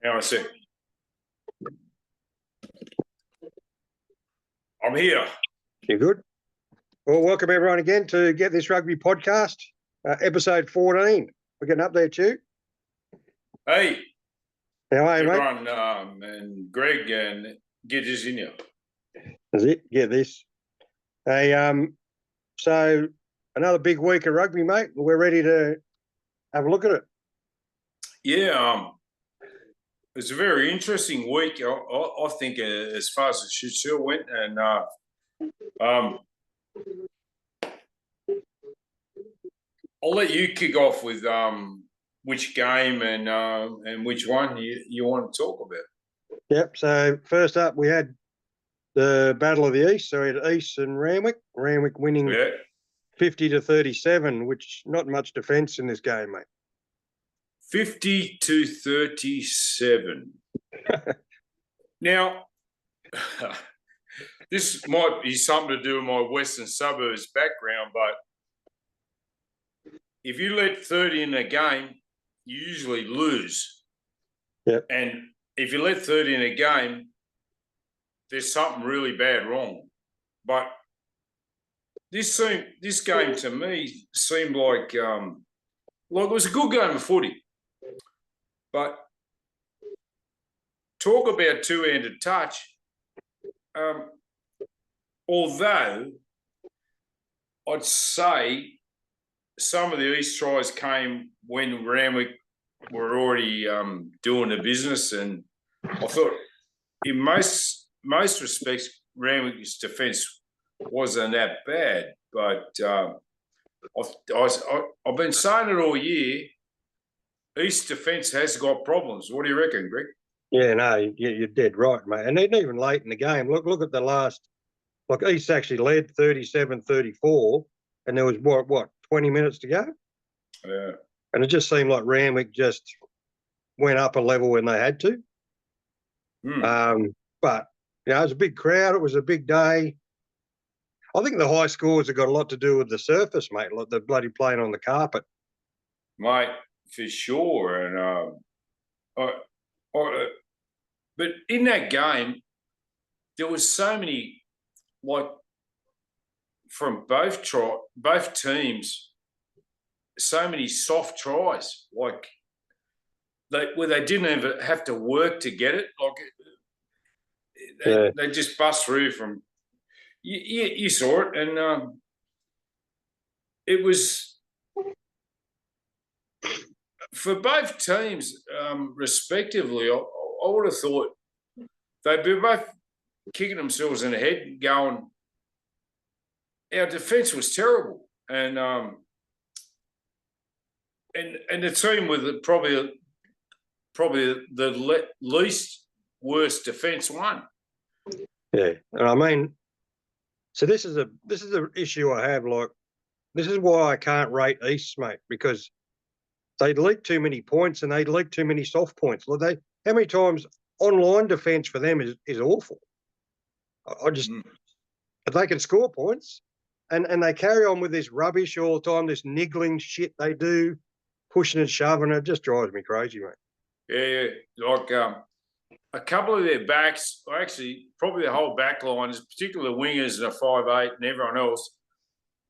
Now I see. I'm here. You good? Well, welcome everyone again to Get This Rugby Podcast, episode 14. We're getting up there, too. Hey. How are you, mate? Everyone, and Greg and Get This in you. That's it. Get this. Hey, so another big week of rugby, mate. We're ready to have a look at it. Yeah, it's a very interesting week, I think, as far as the shoot went. And I'll let you kick off with which game and which one you want to talk about. Yep. So first up, we had the Battle of the East. So we had East and Randwick. Randwick winning 50-37, which not much defence in this game, mate. 50-37. Now, this might be something to do with my Western Suburbs background, but if you let 30 in a game, you usually lose. Yep. And if you let 30 in a game, there's something really bad wrong. But this game to me seemed like it was a good game of footy. But talk about two-handed touch. Although I'd say some of the East tries came when Randwick were already doing the business, and I thought in most respects Randwick's defence wasn't that bad. But I've been saying it all year. East defence has got problems. What do you reckon, Greg? Yeah, no, you're dead right, mate. And even late in the game, look at the last. Like East actually led 37-34, and there was what 20 minutes to go. Yeah. And it just seemed like Randwick just went up a level when they had to. But it was a big crowd. It was a big day. I think the high scores have got a lot to do with the surface, mate. Like the bloody playing on the carpet, mate. For sure, and but in that game, there was so many, like, from both teams, so many soft tries, like where they didn't even have to work to get it. Like they just bust through from. You saw it, and it was. For both teams, respectively, I would have thought they'd be both kicking themselves in the head and going, our defence was terrible. And the team with probably the least worst defence won. Yeah. And I mean, so this is the issue I have. Like, this is why I can't rate East, mate, because they'd leak too many points and they'd leak too many soft points. Like how many times online defence for them is awful. But they can score points and they carry on with this rubbish all the time, this niggling shit they do, pushing and shoving. It just drives me crazy, mate. Yeah. Like a couple of their backs, actually probably the whole back line, particularly the wingers and a 5'8" and everyone else,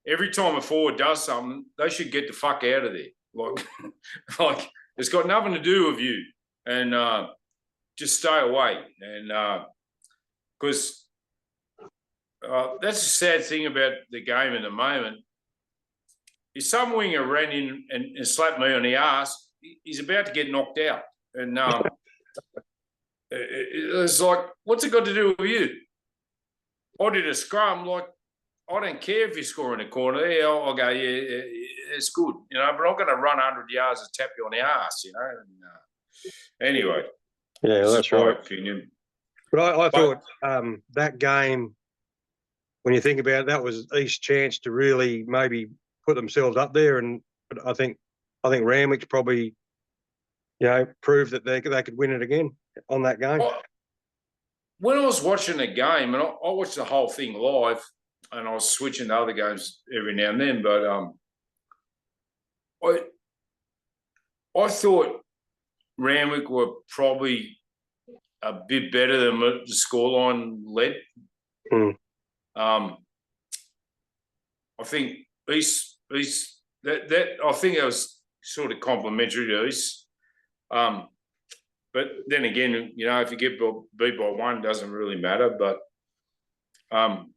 every time a forward does something, they should get the fuck out of there. Like it's got nothing to do with you, and just stay away. And because that's the sad thing about the game at the moment. If some winger ran in and slapped me on the ass, he's about to get knocked out. And it's like, what's it got to do with you? I did a scrum, like, I don't care if you score in the corner. Yeah, I'll go, yeah, it's good, but I'm not going to run 100 yards and tap you on the ass, And, anyway, yeah, that's right. My opinion. But I thought that game, when you think about it, that was East's chance to really maybe put themselves up there. But I think Randwick's probably, proved that they could win it again on that game. When I was watching the game, and I watched the whole thing live, and I was switching to other games every now and then, but I thought Randwick were probably a bit better than the scoreline led. I think East that I think it was sort of complimentary to East. But then again, if you get beat by one, it doesn't really matter. But I'm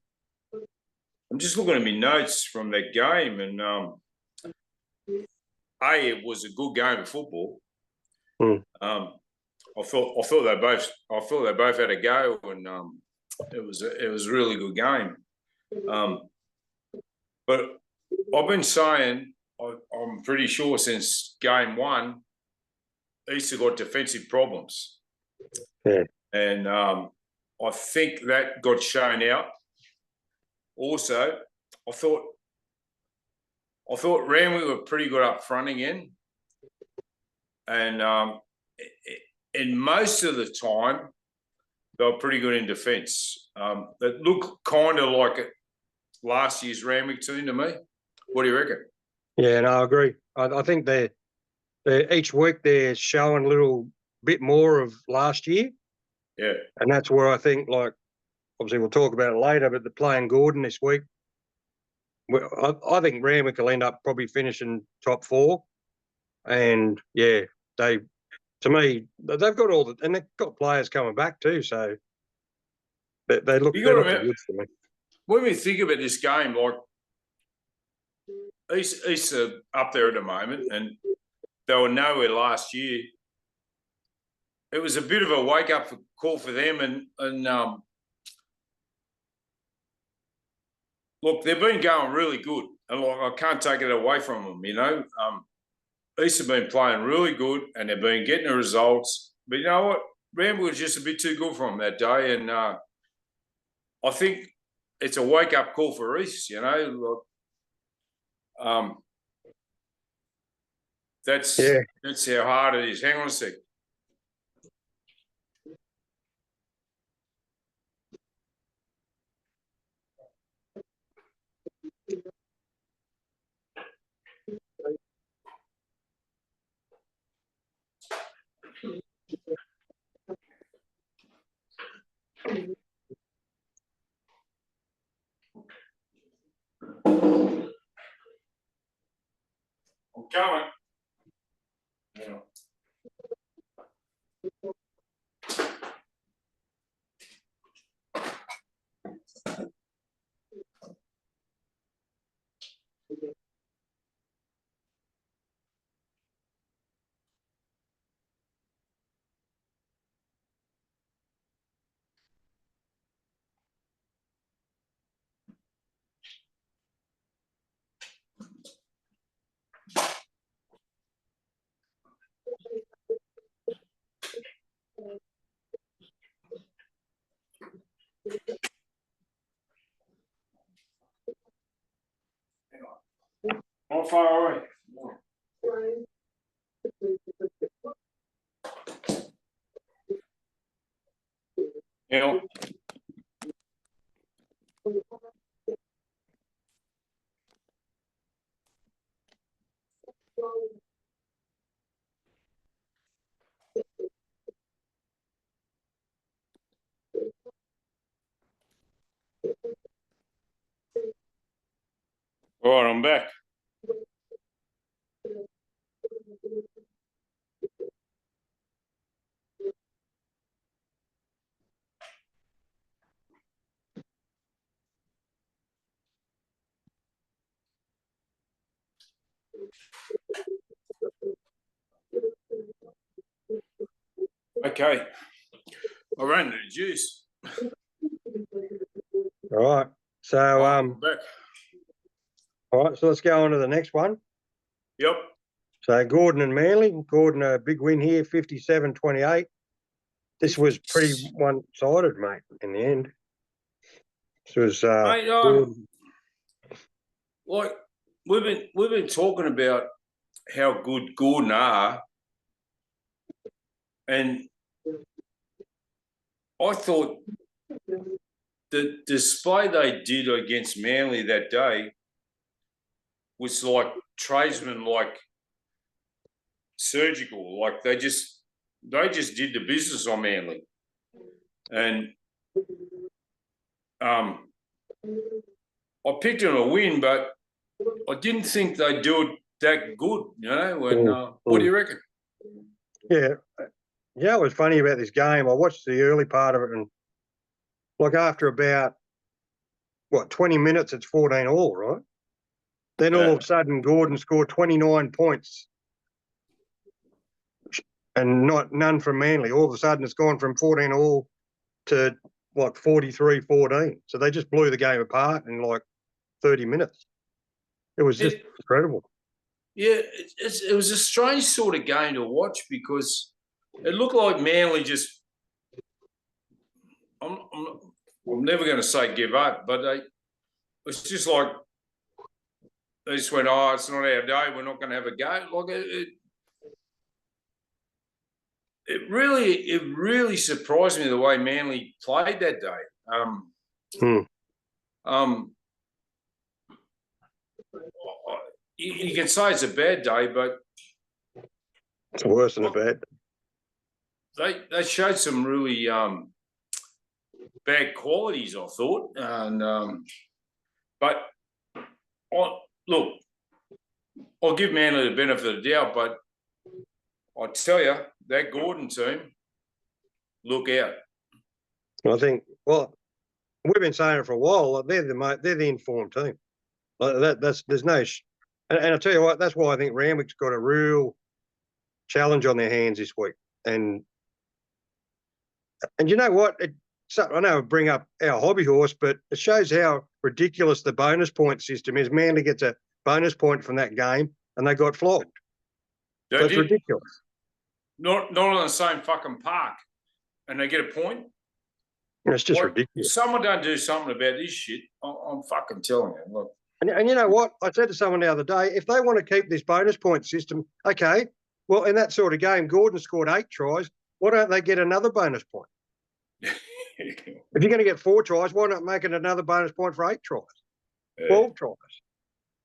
just looking at my notes from that game, and it was a good game of football. I thought they both had a go, and it was a really good game. But I've been saying, I'm pretty sure since game one, East have got defensive problems. Yeah. And I think that got shown out. Also, I thought Randwick were pretty good up front again. And in most of the time, they were pretty good in defence. It looked kind of like last year's Randwick team to me. What do you reckon? Yeah, no, I agree. I think they're each week they're showing a little bit more of last year. Yeah. And that's where I think, like, obviously we'll talk about it later, but they're playing Gordon this week. I think Randwick will end up probably finishing top 4. And, yeah, to me, they've got and they've got players coming back too, so they look good for me. When we think about this game, like, East are up there at the moment, and they were nowhere last year. It was a bit of a wake-up call for them, and look, they've been going really good, and like, I can't take it away from them, East have been playing really good, and they've been getting the results. But you know what? Randwick was just a bit too good for them that day, and I think it's a wake-up call for East, That's how hard it is. Hang on a sec. I'm coming. Yeah. How far away? Yeah. All right, I'm back. Okay. I ran the juice. All right. So, I'm back. All right, so let's go on to the next one. Yep. So Gordon and Manly. Gordon, a big win here, 57-28. This was pretty one-sided, mate, in the end. This was mate, like we've been talking about how good Gordon are, and I thought the display they did against Manly that day was like tradesmen, like surgical. Like they just they just did the business on Manly. And I picked them to win, but I didn't think they'd do it that good, you know. And what do you reckon? Yeah. Yeah, it was funny about this game. I watched the early part of it, and like after about 20 minutes, it's 14 all, right? Then all of a sudden, Gordon scored 29 points, and none from Manly. All of a sudden, it's gone from 14 all to 43-14. So they just blew the game apart in 30 minutes. It was just incredible. Yeah, it was a strange sort of game to watch because it looked like Manly just. I'm never going to say give up, but it's just like they just went, "Oh, it's not our day. We're not going to have a go." It really surprised me the way Manly played that day. You can say it's a bad day, but it's worse than a bad. They showed some really bad qualities, I thought, and but look, I'll give Manly the benefit of the doubt, but I tell you, that Gordon team, look out. I think, we've been saying it for a while. They're the informed team. There's no. And I tell you what, that's why I think Randwick's got a real challenge on their hands this week. And you know what? I know I bring up our hobby horse, but it shows how ridiculous the bonus point system is. Manly gets a bonus point from that game, and they got flogged. That's ridiculous. Not on the same fucking park, and they get a point. It's just ridiculous. If someone don't do something about this shit, I'm fucking telling you. Look. And you know what? I said to someone the other day, if they want to keep this bonus point system, okay, well, in that sort of game, Gordon scored 8 tries. Why don't they get another bonus point? If you're going to get 4 tries, why not make it another bonus point for 8 tries? 12 tries.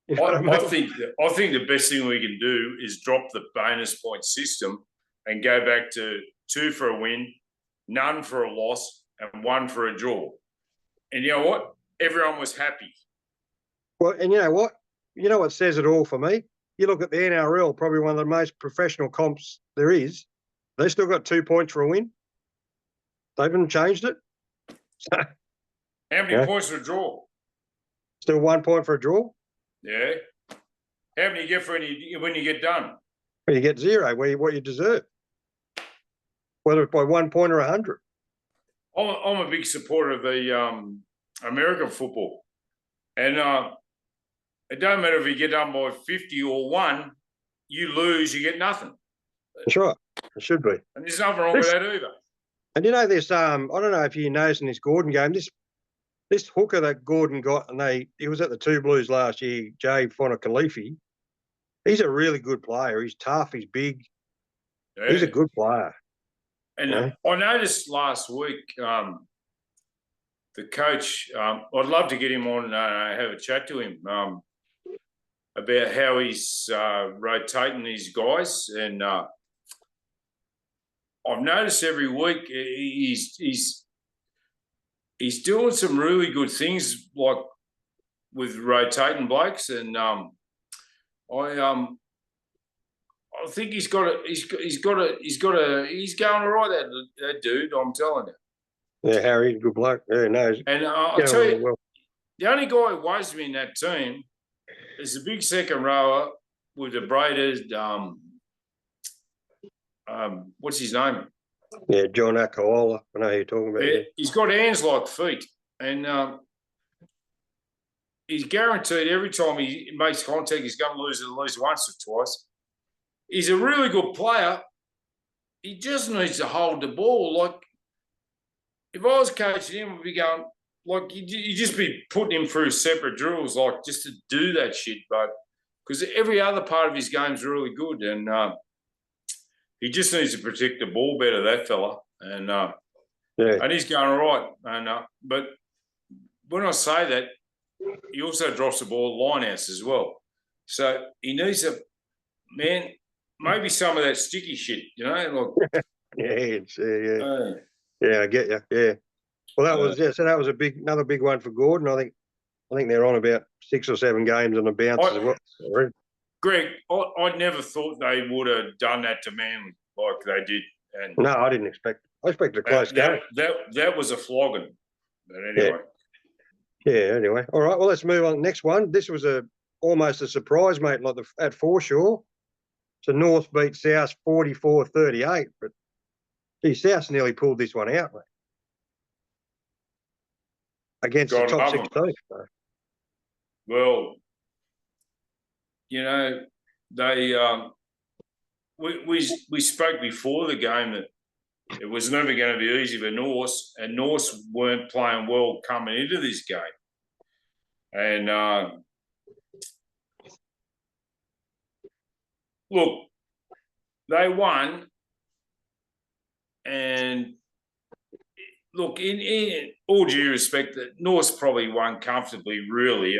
You know I think the best thing we can do is drop the bonus point system and go back to 2 for a win, none for a loss, and 1 for a draw. And you know what? Everyone was happy. Well, and you know what? You know what says it all for me? You look at the NRL, probably one of the most professional comps there is. They still got 2 points for a win. They haven't changed it. How many points for a draw? Still 1 point for a draw. Yeah. How many you get when you get done? Well, you get 0, what you deserve. Whether it's by 1 point or 100. I'm a big supporter of the American football. And it don't matter if you get done by 50 or 1, you lose, you get nothing. That's right. It should be. And there's nothing wrong with that either. And you know, there's I don't know if you noticed in this Gordon game, this hooker that Gordon got, and he was at the Two Blues last year, Jay Fonakalifi. He's a really good player. He's tough. He's big. Yeah. He's a good player. And I noticed last week, the coach, I'd love to get him on and have a chat to him about how he's rotating these guys. And I've noticed every week he's doing some really good things, like with rotating blokes. And I think he's going all right, that dude. I'm telling you. Yeah, Harry, good bloke. Yeah, no. And I'll tell you, the only guy who worries me in that team is the big second rower with the braided. What's his name? Yeah, John Akaola. I know who you're talking about. Yeah, he's got hands like feet, and he's guaranteed every time he makes contact, he's going to lose at least once or twice. He's a really good player. He just needs to hold the ball. Like, if I was coaching him, I'd be going, like, you just be putting him through separate drills, like, just to do that shit. But because every other part of his game's really good, and he just needs to protect the ball better, that fella. And and he's going all right. And but when I say that, he also drops the ball at lineouts as well. So he needs maybe some of that sticky shit, you know, like Yeah. Yeah, I get you. Yeah. Well, that was so that was another big one for Gordon. I think they're on about 6 or 7 games on the bounce as well. Greg, I never thought they would have done that to Manly like they did. And no, I didn't expect it. I expected a close game. That was a flogging. But anyway. Yeah, anyway. All right, well, let's move on to the next one. This was almost a surprise, mate, like at Foreshore. So North beat South 44-38, but gee, South nearly pulled this one out, mate. Against the top 16. So. Well, they we spoke before the game that it was never going to be easy for Norse, and Norse weren't playing well coming into this game. And look, they won, and look, in all due respect, that Norse probably won comfortably, really,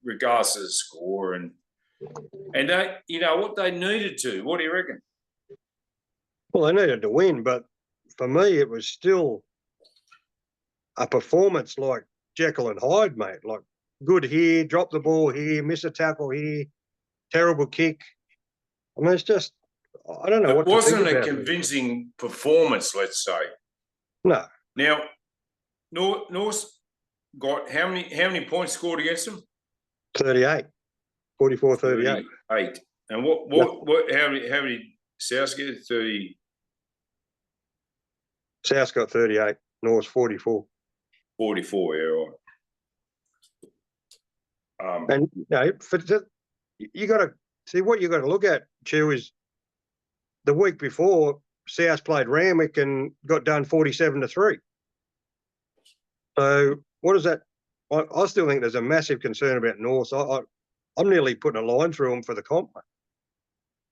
regardless of the score, and they, what they needed to. What do you reckon? Well, they needed to win, but for me, it was still a performance like Jekyll and Hyde, mate. Like good here, drop the ball here, miss a tackle here, terrible kick. I mean, it's just I don't know what to think about. It wasn't a convincing performance, let's say. No. Now, North got how many points scored against them? 38. 44-38. 38. And what how many South get? 30. South got 38. North's 44. 44, yeah, right. And you got to see what you got to look at, Chew, is the week before South played Randwick and got done 47-3. So what is that? I still think there's a massive concern about North. I'm nearly putting a line through them for the comp.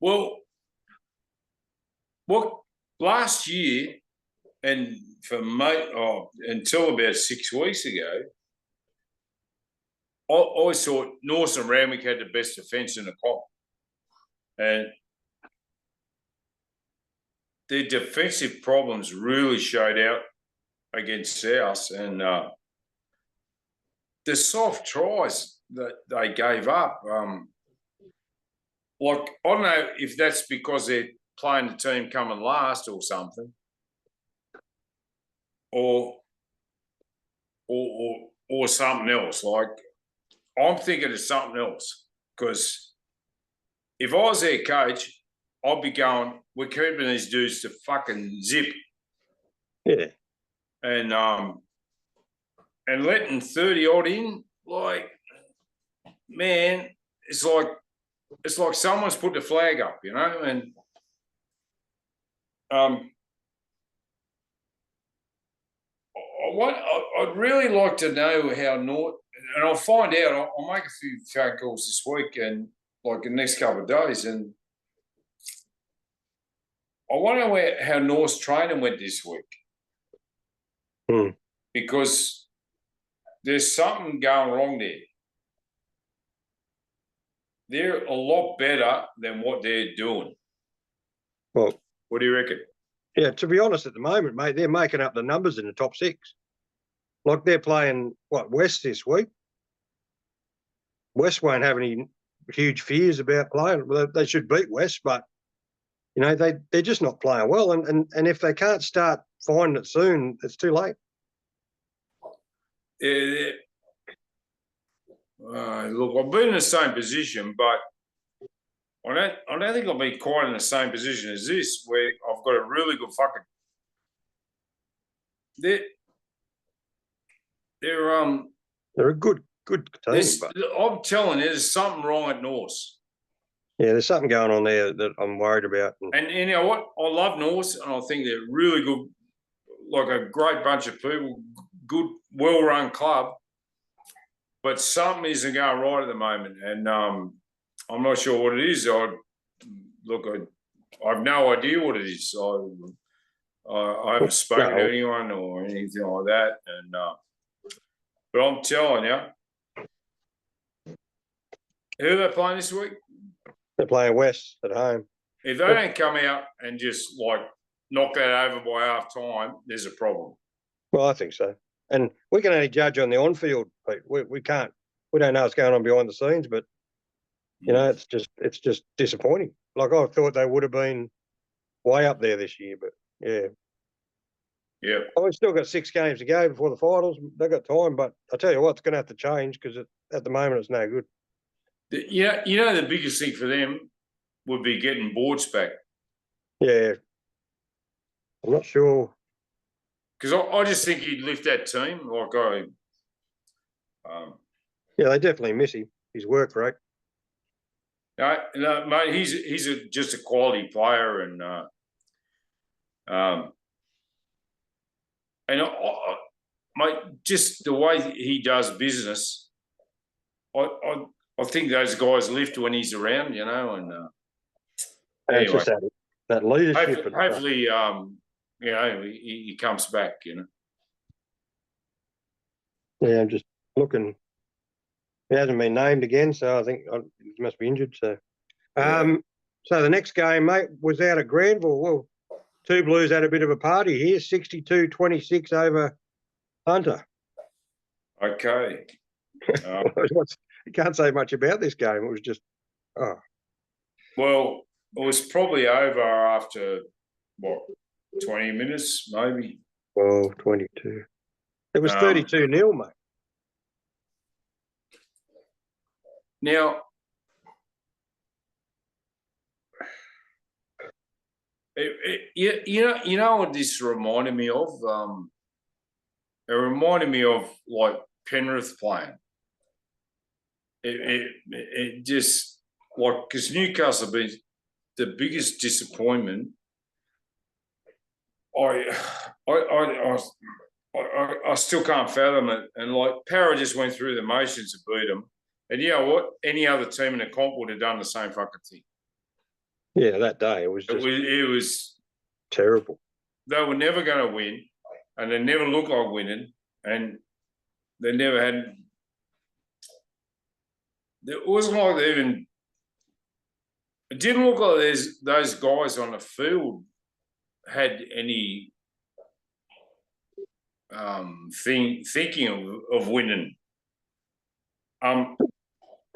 Well, last year, and for until about 6 weeks ago, I thought North and Randwick had the best defence in the comp. And their defensive problems really showed out against South, and the soft tries that they gave up. I don't know if that's because they're playing the team coming last or something, or something else. Like I'm thinking of something else, because if I was their coach, I'd be going, we're keeping these dudes to fucking zip. Yeah. And letting 30 odd in, like, man, it's like someone's put the flag up, and I'd really like to know how North, and I'll find out. I'll make a few phone calls this week and like the next couple of days, and I wonder how North's training went this week. Because there's something going wrong there. They're a lot better than what they're doing. Well, what do you reckon? Yeah, to be honest, at the moment, mate, they're making up the numbers in the top 6. Like they're playing, West this week. West won't have any huge fears about playing. Well, they should beat West, but, they're just not playing well. And if they can't start finding it soon, it's too late. Look, I've been in the same position, but I don't think I'll be quite in the same position as this, where I've got a really good fucking. They're a good team. I'm telling you, there's something wrong at North. Yeah, there's something going on there that I'm worried about. And you know what? I love North, and I think they're really good, like a great bunch of people, good, well-run club. But something isn't going right at the moment, and I'm not sure what it is. I have no idea what it is. I haven't spoken to anyone or anything like that, and but I'm telling you, who are they playing this week? They're playing West at home. If they don't come out and just like knock that over by half time, there's a problem. Well, I think so. And we can only judge on the on-field, Pete. We can't. We don't know what's going on behind the scenes, but it's just disappointing. Like I thought they would have been way up there this year, but yeah. Yeah. Oh, we've still got 6 games to go before the finals. They've got time, but I tell you what, it's going to have to change because at the moment it's no good. The biggest thing for them would be getting boards back. Yeah. I'm not sure. Because I just think he'd lift that team. Yeah, they definitely miss him. His work rate. No, mate, he's just a quality player, and mate, just the way he does business, I think those guys lift when he's around, and anyway, it's just that leadership. Hopefully, he comes back, Yeah, I'm just looking. He hasn't been named again, so I think he must be injured. So, So the next game, mate, was out at Granville. Well, Two Blues had a bit of a party here, 62-26 over Hunter. Okay. You can't say much about this game. It was just, Well, it was probably over after, 20 minutes, maybe? 12, 22. It was 32-0, mate. Now, you know what this reminded me of? It reminded me of like Penrith playing. It just because Newcastle have been the biggest disappointment. I still can't fathom it. And like Para just went through the motions to beat them. And you know what? Any other team in the comp would have done the same fucking thing. Yeah, that day it was terrible. They were never going to win, and they never looked like winning, and they never had. It wasn't like they even. It didn't look like those guys on the field had any thinking of winning. I've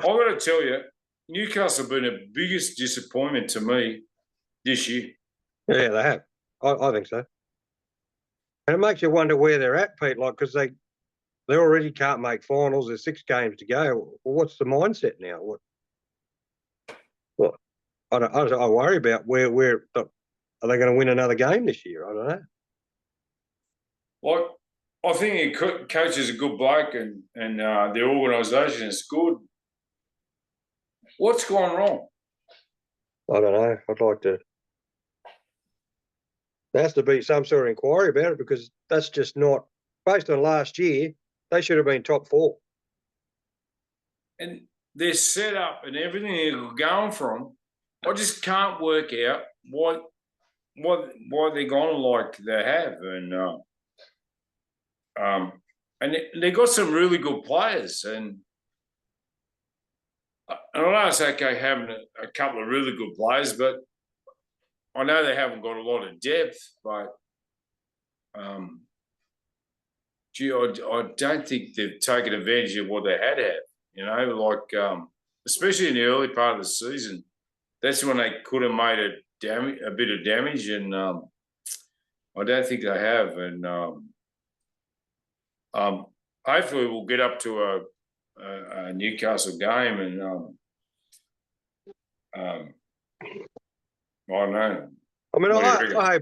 got to tell you, Newcastle have been the biggest disappointment to me this year. Yeah, they have. I think so. And it makes you wonder where they're at, Pete, because they already can't make finals. There's 6 games to go. Well, what's the mindset now? I worry about where are they going to win another game this year? I don't know. Well, I think the coach is a good bloke and their organisation is good. What's gone wrong? I don't know. I'd like to. There has to be some sort of inquiry about it because that's just not based on last year. They should have been top 4. And their setup and everything they're going from, I just can't work out why they're gone like they have. And they got some really good players. And I know it's okay having a couple of really good players, but I know they haven't got a lot of depth. But I don't think they've taken advantage of what they had. Especially in the early part of the season, that's when they could have made a bit of damage, and I don't think they have. And hopefully we'll get up to a Newcastle game, and I don't know. I mean, I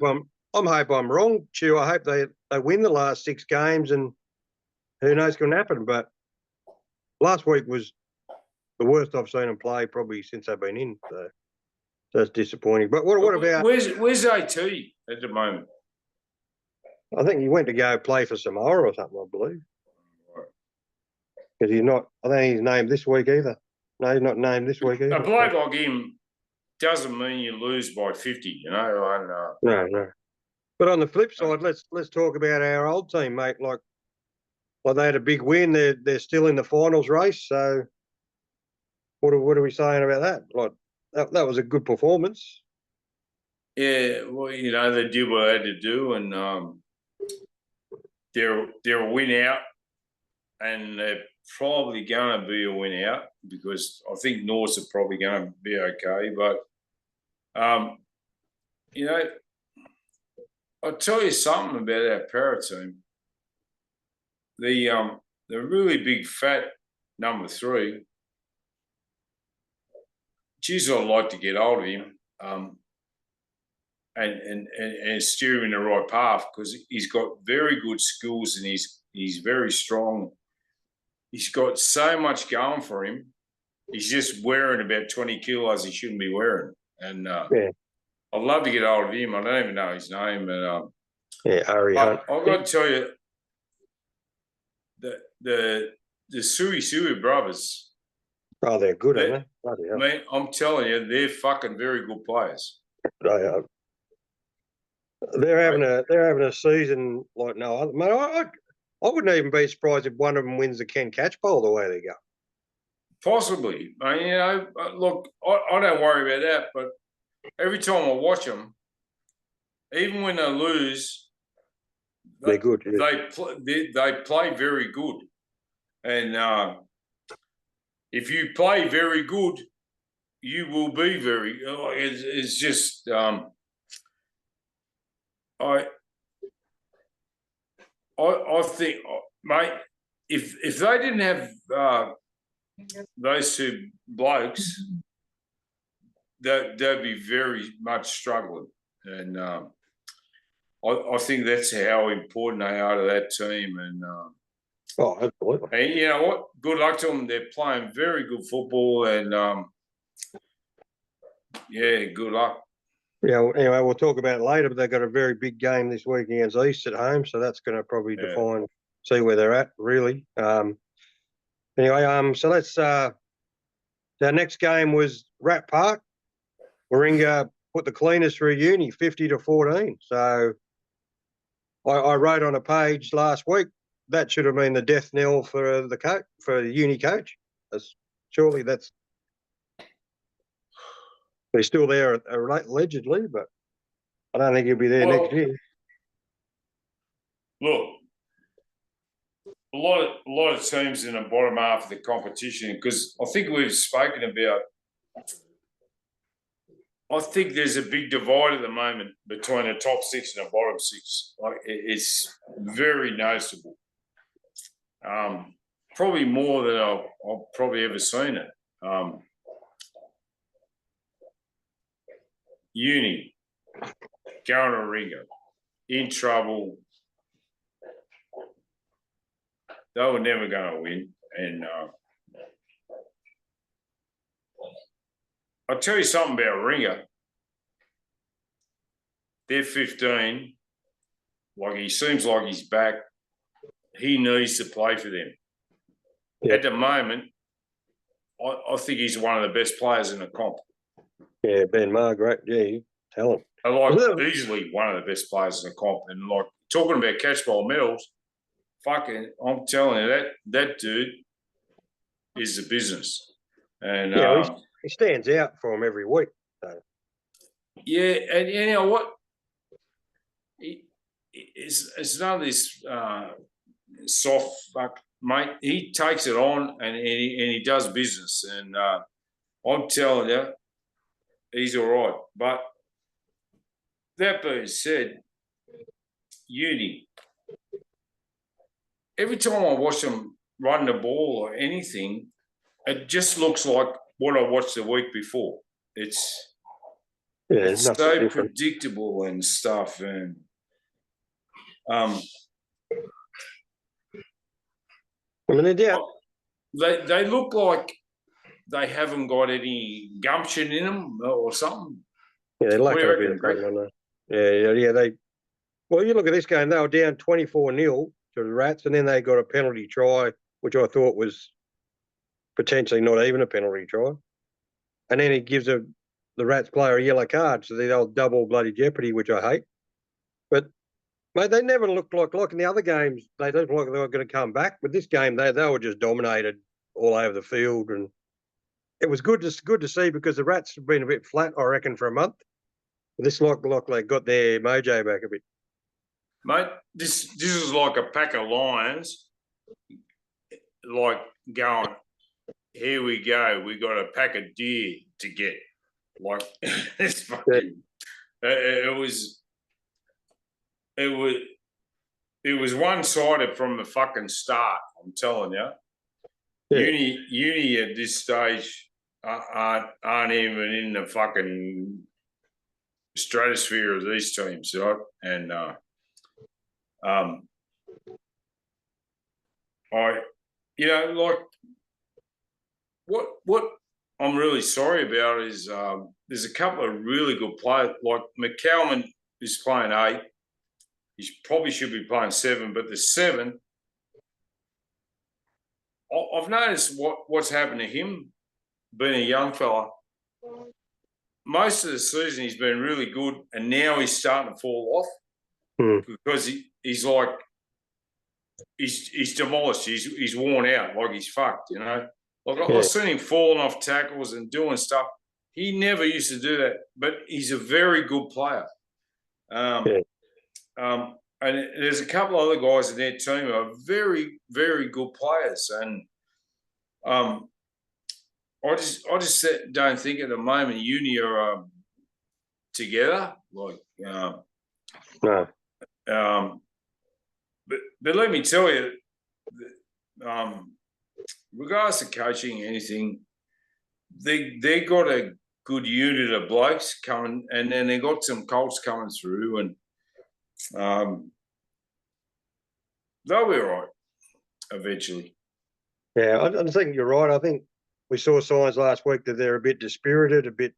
hope I'm wrong, Stu. I hope they win the last 6 games, and who knows what's going to happen. But last week was the worst I've seen them play probably since they've been in. So that's disappointing. But what about where's AT at the moment? I think he went to go play for Samoa or something, I believe. Because he's not. I don't think he's named this week either. No, he's not named this week either. A bloke like him doesn't mean you lose by 50. No. But on the flip side, let's talk about our old team, mate. Like they had a big win. They're still in the finals race. So what are we saying about that? Like that was a good performance. Yeah, well, they did what they had to do, and they're a win out, and they're probably going to be a win out because I think Norths are probably going to be okay. But I'll tell you something about our para team. The really big fat number 3. Geez, I'd like to get hold of him and steer him in the right path because he's got very good skills and he's very strong. He's got so much going for him. He's just wearing about 20 kilos he shouldn't be wearing. And I'd love to get hold of him. I don't even know his name. And Ari Hunt. I've got to tell you, the Sui brothers. Oh, they're good, aren't they? Man, I'm telling you, they're fucking very good players. They are. They're having a season like no other. Mate, I wouldn't even be surprised if one of them wins the Ken Catch Bowl the way they go. Possibly. Look, I don't worry about that, but every time I watch them, even when they lose, they're good. Yeah. They play very good. And if you play very good, you will be very. It's just I think, mate, if they didn't have those 2 blokes, they'd be very much struggling. And I think that's how important they are to that team. And absolutely. And you know what? Good luck to them. They're playing very good football, and good luck. Yeah. Anyway, we'll talk about it later. But they've got a very big game this week against East at home, so that's going to probably see where they're at. Really. Anyway, so let's. Our next game was Rat Park. Warringah put the cleaners through Uni, 50-14. So I wrote on a page last week that should have been the death knell for the coach, for the Uni coach. Surely that's. He's still there allegedly, but I don't think he'll be there next year. Look, a lot of teams in the bottom half of the competition, because I think we've spoken about. I think there's a big divide at the moment between the top 6 and the bottom 6. Like, it's very noticeable. Probably more than I've probably ever seen it. Uni, going to Warringah, in trouble. They were never going to win. And I'll tell you something about Warringah. They're 15. Like, he seems like he's back. He needs to play for them. Yeah. At the moment, I think he's one of the best players in the comp. Yeah, Ben Margaret, you tell him. Easily one of the best players in the comp. And, like, talking about catch bowl medals, fucking, I'm telling you, that dude is the business. And he stands out for him every week. So. Yeah, and you know what? It's none of this soft fuck, mate. He takes it on and he does business. And I'm telling you, he's all right. But that being said, Uni, every time I watch them run the ball or anything, it just looks like what I watched the week before. It's so different. Predictable and stuff. And they look like they haven't got any gumption in them or something. Yeah, they lack a bit of something on that. Yeah. Well, you look at this game, they were down 24-0 to the Rats, and then they got a penalty try, which I thought was potentially not even a penalty try. And then he gives the Rats player a yellow card, so they'll double bloody jeopardy, which I hate. But, mate, they never looked like in the other games, they didn't look like they were going to come back. But this game, they were just dominated all over the field. And it was good to see because the Rats have been a bit flat, I reckon, for a month. This like they got their mojo back a bit. Mate, this is like a pack of lions, like going, here we go, we got a pack of deer to get. Like, it's fucking, it was one-sided from the fucking start, I'm telling you. Yeah. Uni at this stage aren't even in the fucking stratosphere of these teams, right? And like what I'm really sorry about is there's a couple of really good players. Like McCalman is playing 8. He probably should be playing 7, but the 7, I've noticed what's happened to him being a young fella. Most of the season he's been really good, and now he's starting to fall off because he's like he's demolished. He's worn out, like he's fucked, you know. Like I've seen him falling off tackles and doing stuff. He never used to do that, but he's a very good player. And there's a couple of other guys in their team who are very, very good players. And I just don't think at the moment Uni are together. Like, no. But let me tell you, regardless of coaching or anything, they got a good unit of blokes coming, and then they got some Colts coming through, and they'll be all right eventually. Yeah, I think you're right. I think we saw signs last week that they're a bit dispirited, a bit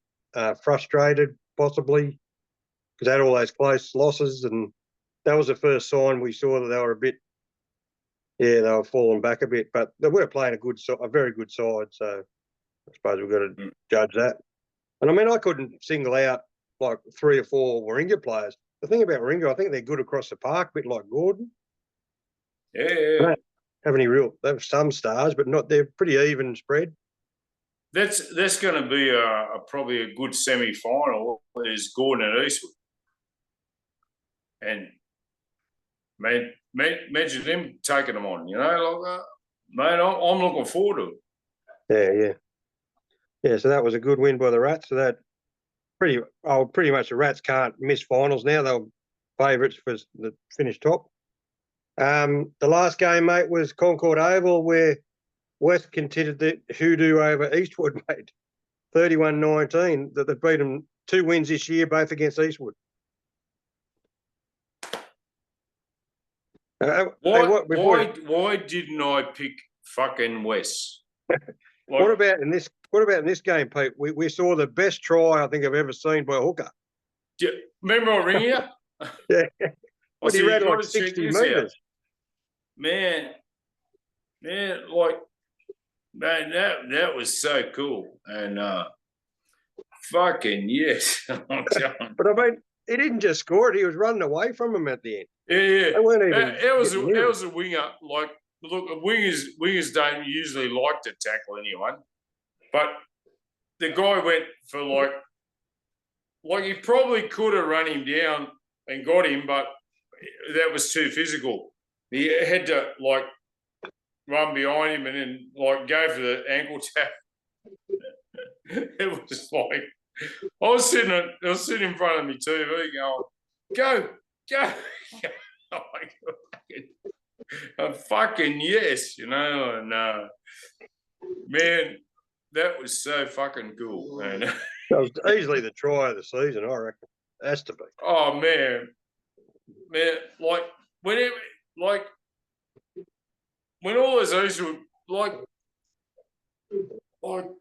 frustrated, possibly, because they had all those close losses, and that was the first sign we saw that they were a bit, they were falling back a bit. But they were playing a very good side, so I suppose we've got to judge that. And I mean, I couldn't single out like 3 or 4 Warringah players. The thing about Warringah, I think they're good across the park, a bit like Gordon. Yeah. They don't have any they have some stars, but they're pretty even spread. That's going to be probably a good semi-final is Gordon and Eastwood. And imagine them taking them on, you know, like, mate, I'm looking forward to it. Yeah, so that was a good win by the Rats. So that pretty much the Rats can't miss finals now. They're favourites for the finish top. The last game, mate, was Concord Oval, where West contended the hoodoo over Eastwood, mate. 31-19. That they've beat them 2 wins this year, both against Eastwood. Why didn't I pick fucking West? What about in this game, Pete? We saw the best try I think I've ever seen by a hooker. Yeah, remember I ring you? Yeah. Well, he ran like 60 metres. Man, like, man, that was so cool. And fucking yes. But I mean, he didn't just score it, he was running away from him at the end. Yeah. They weren't even it was a winger. Like, look, wingers don't usually like to tackle anyone. But the guy went for like he probably could have run him down and got him, but that was too physical. He had to like run behind him and then like go for the ankle tap. It was like I was sitting in front of me TV going, go. Fucking yes, you know, and man, that was so fucking cool, man. That was easily the try of the season, I reckon. It has to be. Oh man, like when all those O's were like, oh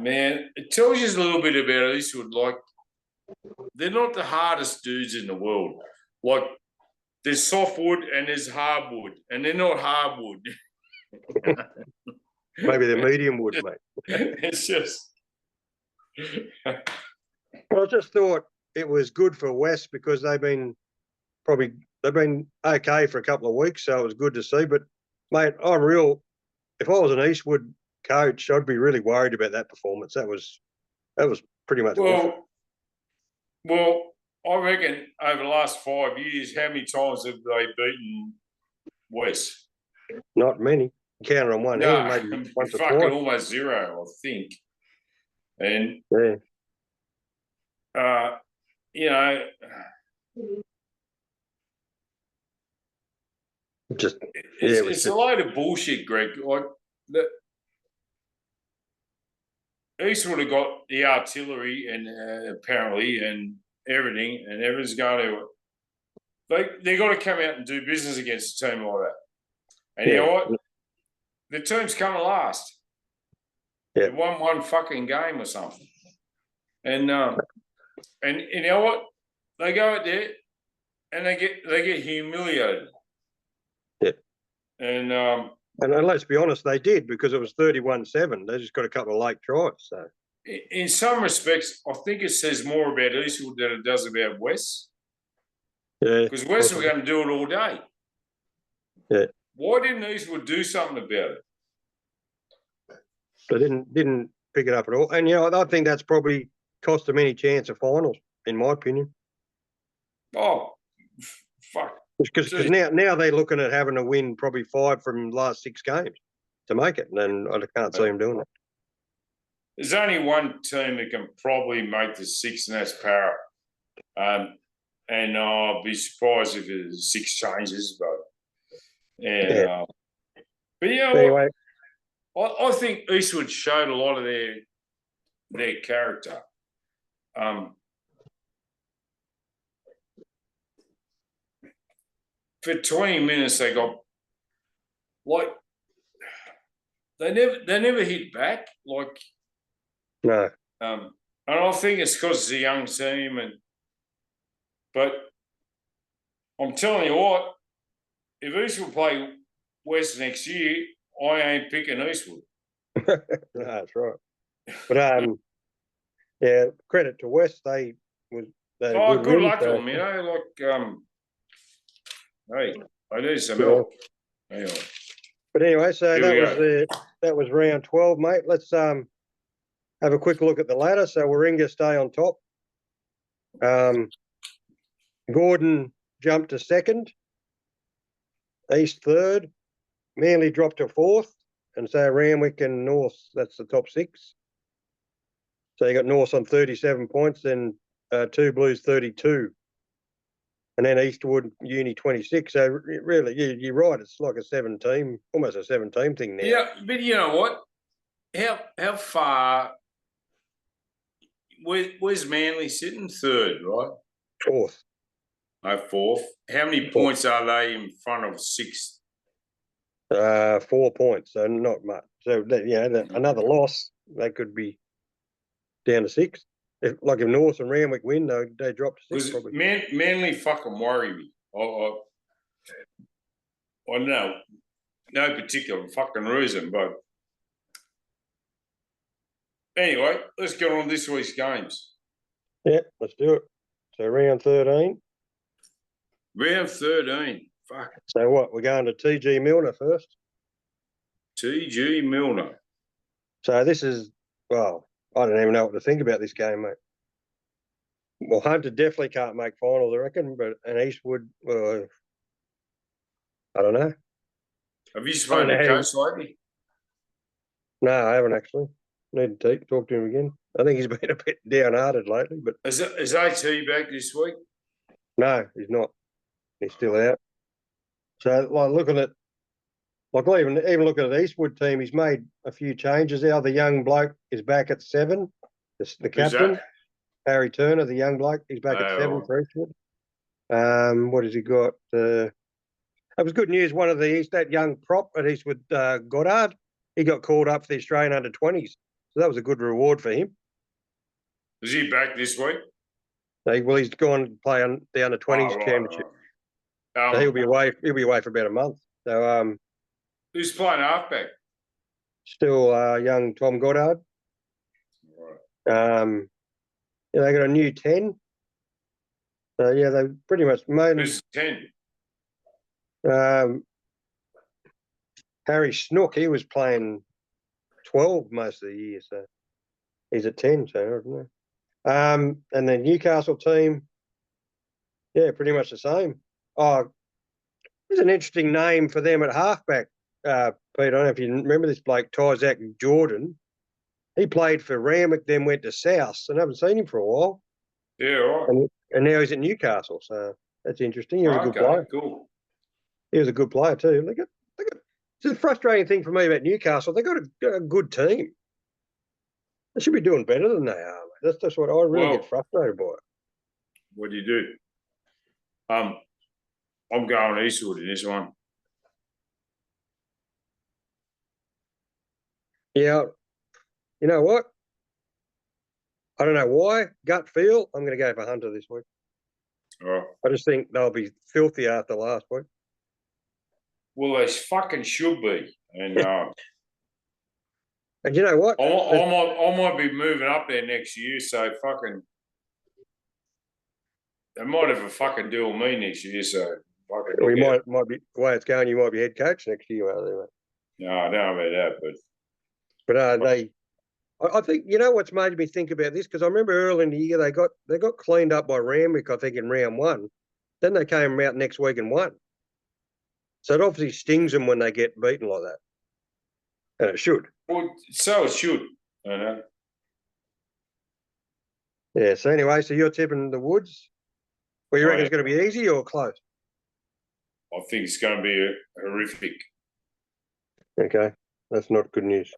man, it tells you a little bit about Eastwood. Like, they're not the hardest dudes in the world. Like, there's softwood and there's hardwood, and they're not hardwood. Maybe they're medium wood, mate. It's just. Well, I just thought it was good for West because they've been okay for a couple of weeks, so it was good to see. But mate, if I was an Eastwood coach, I'd be really worried about that performance. That was pretty much well. Well, I reckon over the last 5 years, how many times have they beaten West? Not many. Counted on one hand, No, maybe once or fucking twice. almost zero, I think. And, Yeah. you know, Just yeah, it was it's just a load of bullshit, Greg. Like, Eastwood have got the artillery and apparently and everything, and everyone's going to. They got to come out and do business against a team like that. And you know what? The team's come to last. Yeah. They won one fucking game or something. And you know what? They go out there and they get humiliated. Yeah. And let's be honest, they did, because it was 31-7. They just got a couple of late tries. So in some respects, I think it says more about Eastwood than it does about West. Yeah. Because West were going to do it all day. Yeah. Why didn't Eastwood do something about it? They didn't pick it up at all. And I think that's probably cost them any chance of finals, in my opinion. Oh, fuck. Because now they're looking at having to win probably 5 from the last 6 games to make it, and I can't see them doing it. There's only one team that can probably make the 6, and that's Para. And I'll be surprised if there's 6 changes, but yeah. But anyway, I think Eastwood showed a lot of their character. For 20 minutes, they got they never hit back no. And I think it's because it's a young team, but I'm telling you what, if Eastwood play West next year, I ain't picking Eastwood. No, that's right. But yeah, credit to West, they had good luck to them. Hey, I need some help. Anyway. But anyway, so that was round 12, mate. Let's have a quick look at the ladder. So Warringah stay on top. Gordon jumped to 2nd. East 3rd. Manly dropped to 4th. And so Randwick and North, that's the top 6. So you got North on 37 points, then 2 Blues 32. And then Eastwood, Uni 26. So really, you're right. It's like a 7-team, almost a 7-team thing now. Yeah, but you know what? How far? Where's Manly sitting? 3rd, right? 4th. No, 4th. How many points are they in front of 6th? 4 points, so not much. So another loss, they could be down to 6th. If North and Randwick win, they drop to 6th probably. Manly fucking worry me. I don't know, no particular fucking reason, but anyway, let's get on this week's games. Yeah, let's do it. So round 13. Round 13. Fuck. So what? We're going to TG Milner first. TG Milner. So this is, well, I don't even know what to think about this game, mate. Well, Hunter definitely can't make finals, I reckon, and Eastwood, I don't know. Have you spoken to Coach lately? No, I haven't actually. Need to talk to him again. I think he's been a bit downhearted lately. But is AT back this week? No, he's not. He's still out. So, looking at, even looking at the Eastwood team, he's made a few changes. The other young bloke is back at 7. The captain, Harry Turner, the young bloke, he's back at 7 for Eastwood. What has he got? That was good news. One of that young prop at Eastwood, Goddard, he got called up for the Australian under-20s. So that was a good reward for him. Is he back this week? Well, he's gone to play on the under-20s championship. So he'll be away. He'll be away for about a month. So who's playing halfback? Still young Tom Goddard. Right. They got a new 10. So yeah, they pretty much made. Who's 10? Harry Snook, he was playing 12 most of the year, so he's at 10. So I don't know. And the Newcastle team, yeah, pretty much the same. Oh, there's an interesting name for them at halfback, Pete. I don't know if you remember this bloke, Tyzak Jordan. He played for Randwick, then went to South, and I haven't seen him for a while. Yeah, right. And now he's at Newcastle, so that's interesting. He was a good Okay, player. cool. He was a good player too. It's a frustrating thing for me about Newcastle. They got a good team. They should be doing better than they are. Mate. That's what I really get frustrated by. What do you do? I'm going Eastwood in this one. Yeah, you know what? I don't know why. Gut feel, I'm going to go for Hunter this week. Oh. I just think they'll be filthy after last week. Well, they fucking should be. And and you know what? I might be moving up there next year, so fucking they might have a fucking deal with me next year, so fucking well, you might be the way it's going, you might be head coach next year out there, mate. No, I don't know about that, but I think you know what's made me think about this, because I remember early in the year they got cleaned up by Randwick, I think, in round one. Then they came out next week and won. So it obviously stings them when they get beaten like that. And it should. Well, so it should. I know. Yeah, so anyway, so you're tipping the Woods. Well, you reckon it's going to be easy or close? I think it's going to be horrific. Okay, that's not good news.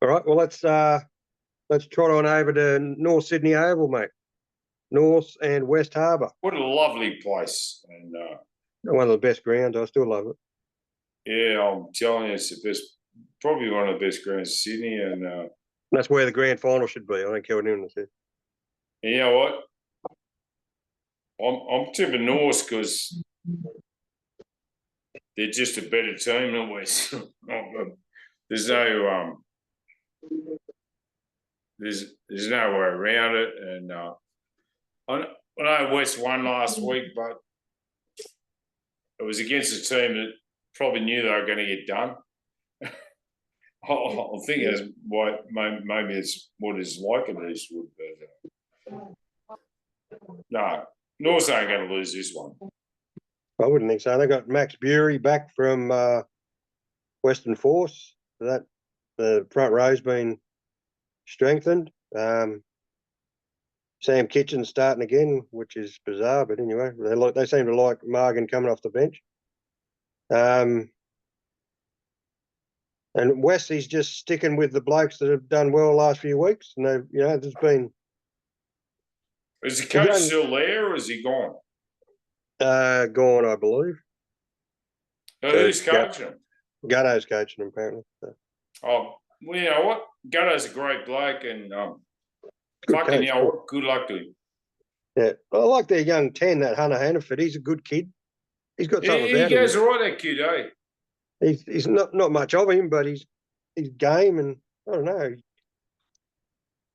All right, well, let's trot on over to North Sydney Oval, mate. North and West Harbour. What a lovely place. And one of the best grounds. I still love it. Yeah, I'm telling you, it's the best, probably one of the best grounds in Sydney. And that's where the grand final should be. I don't care what anyone says. You know what? I'm tipping North because they're just a better team than West. There's no there's no way around it. And I know West won last week, but it was against a team that probably knew they were going to get done. I think that's why maybe it's what it's like at Eastwood. But no, North ain't going to lose this one. I wouldn't think so. They got Max Bury back from Western Force. So that the front row's been strengthened. Sam Kitchen's starting again, which is bizarre, but anyway, they seem to like Margan coming off the bench. And Wesley's just sticking with the blokes that have done well the last few weeks. And they've, there's been. Is the coach still there, or is he gone? Gone, I believe. Who's coaching him? Gutto's coaching him, apparently. So. Oh, well, you know what? Gutto's a great bloke, and fucking, good luck to him. Yeah, I like their young 10, that Hunter Hannaford. He's a good kid. He's got something about him. He goes right, that kid, eh? He's not much of him, but he's game, and I don't know.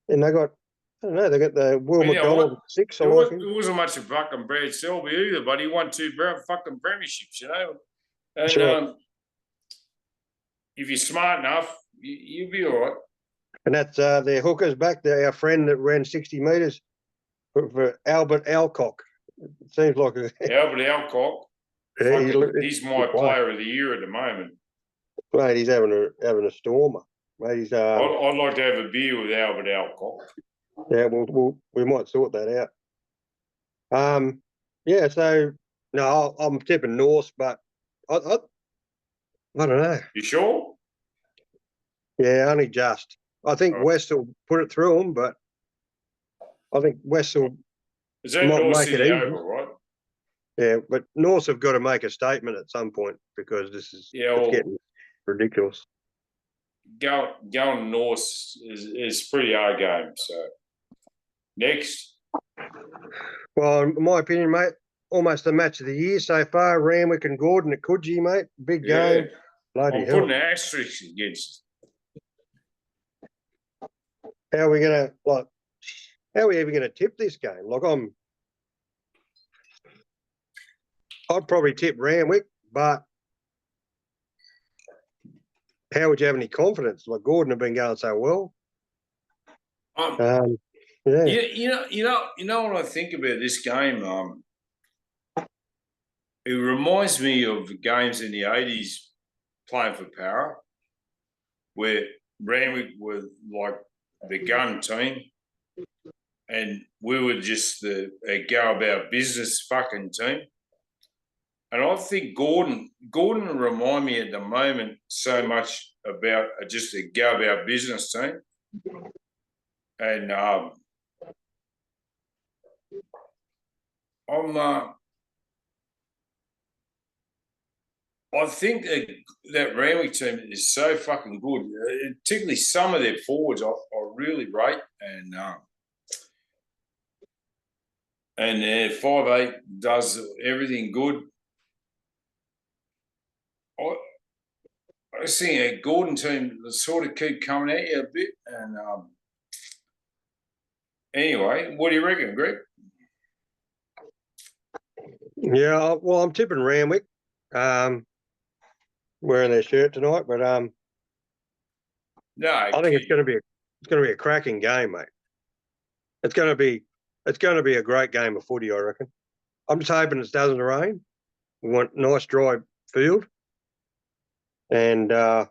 And they got the Will McDonald at 6. There wasn't much of fucking Brad Selby either, but he won 2 fucking premierships, And sure. If you're smart enough, you'll be all right. And that's their hookers back there, our friend that ran 60 metres for Albert Alcock. It seems like Albert Alcock. Yeah, he's my player of the year at the moment. Mate, he's having a stormer. Mate, he's, I'd like to have a beer with Albert Alcock. Yeah, we might sort that out. Yeah, so no, I'm tipping North, but I don't know. You sure? Yeah, only just. I think West will put it through them, but I think West will not make it easy. Over, right? Yeah, but North have got to make a statement at some point, because this is it's getting ridiculous. Going North is pretty our game. So next. Well, in my opinion, mate, almost the match of the year so far. Randwick and Gordon at Coogee, mate. Big game. Bloody hell. Putting an asterisk against. How are we even going to tip this game? Like, I'd probably tip Randwick, but how would you have any confidence? Like, Gordon have been going so well. Yeah. You know what I think about this game? It reminds me of games in the 80s playing for Para, where Randwick were like the gun team, and we were just the go about business fucking team. And I think Gordon remind me at the moment so much about just a go about business team. And I think that Randwick team is so fucking good. Particularly some of their forwards I really rate. And 5'8" does everything good. I see a Gordon team sort of keep coming at you a bit. And anyway, what do you reckon, Greg? Yeah, well, I'm tipping Randwick. Wearing their shirt tonight, but no, I think it's going to be a cracking game, mate. It's going to be a great game of footy, I reckon. I'm just hoping it doesn't rain. We want nice dry field, and well,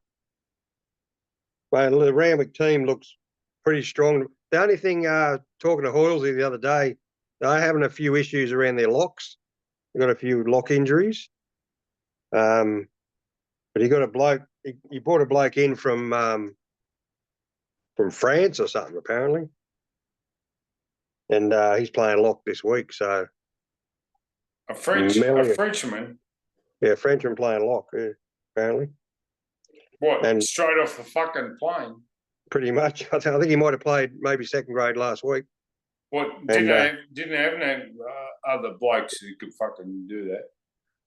the Randwick team looks pretty strong. The only thing, talking to Hoylesy the other day, they're having a few issues around their locks. They've got a few lock injuries. But he got a bloke. He brought a bloke in from France or something, apparently, and he's playing lock this week. So a Frenchman. Yeah, Frenchman playing lock. Yeah, apparently. What? And straight off the fucking plane. Pretty much. I think he might have played maybe second grade last week. What? Didn't have other blokes who could fucking do that?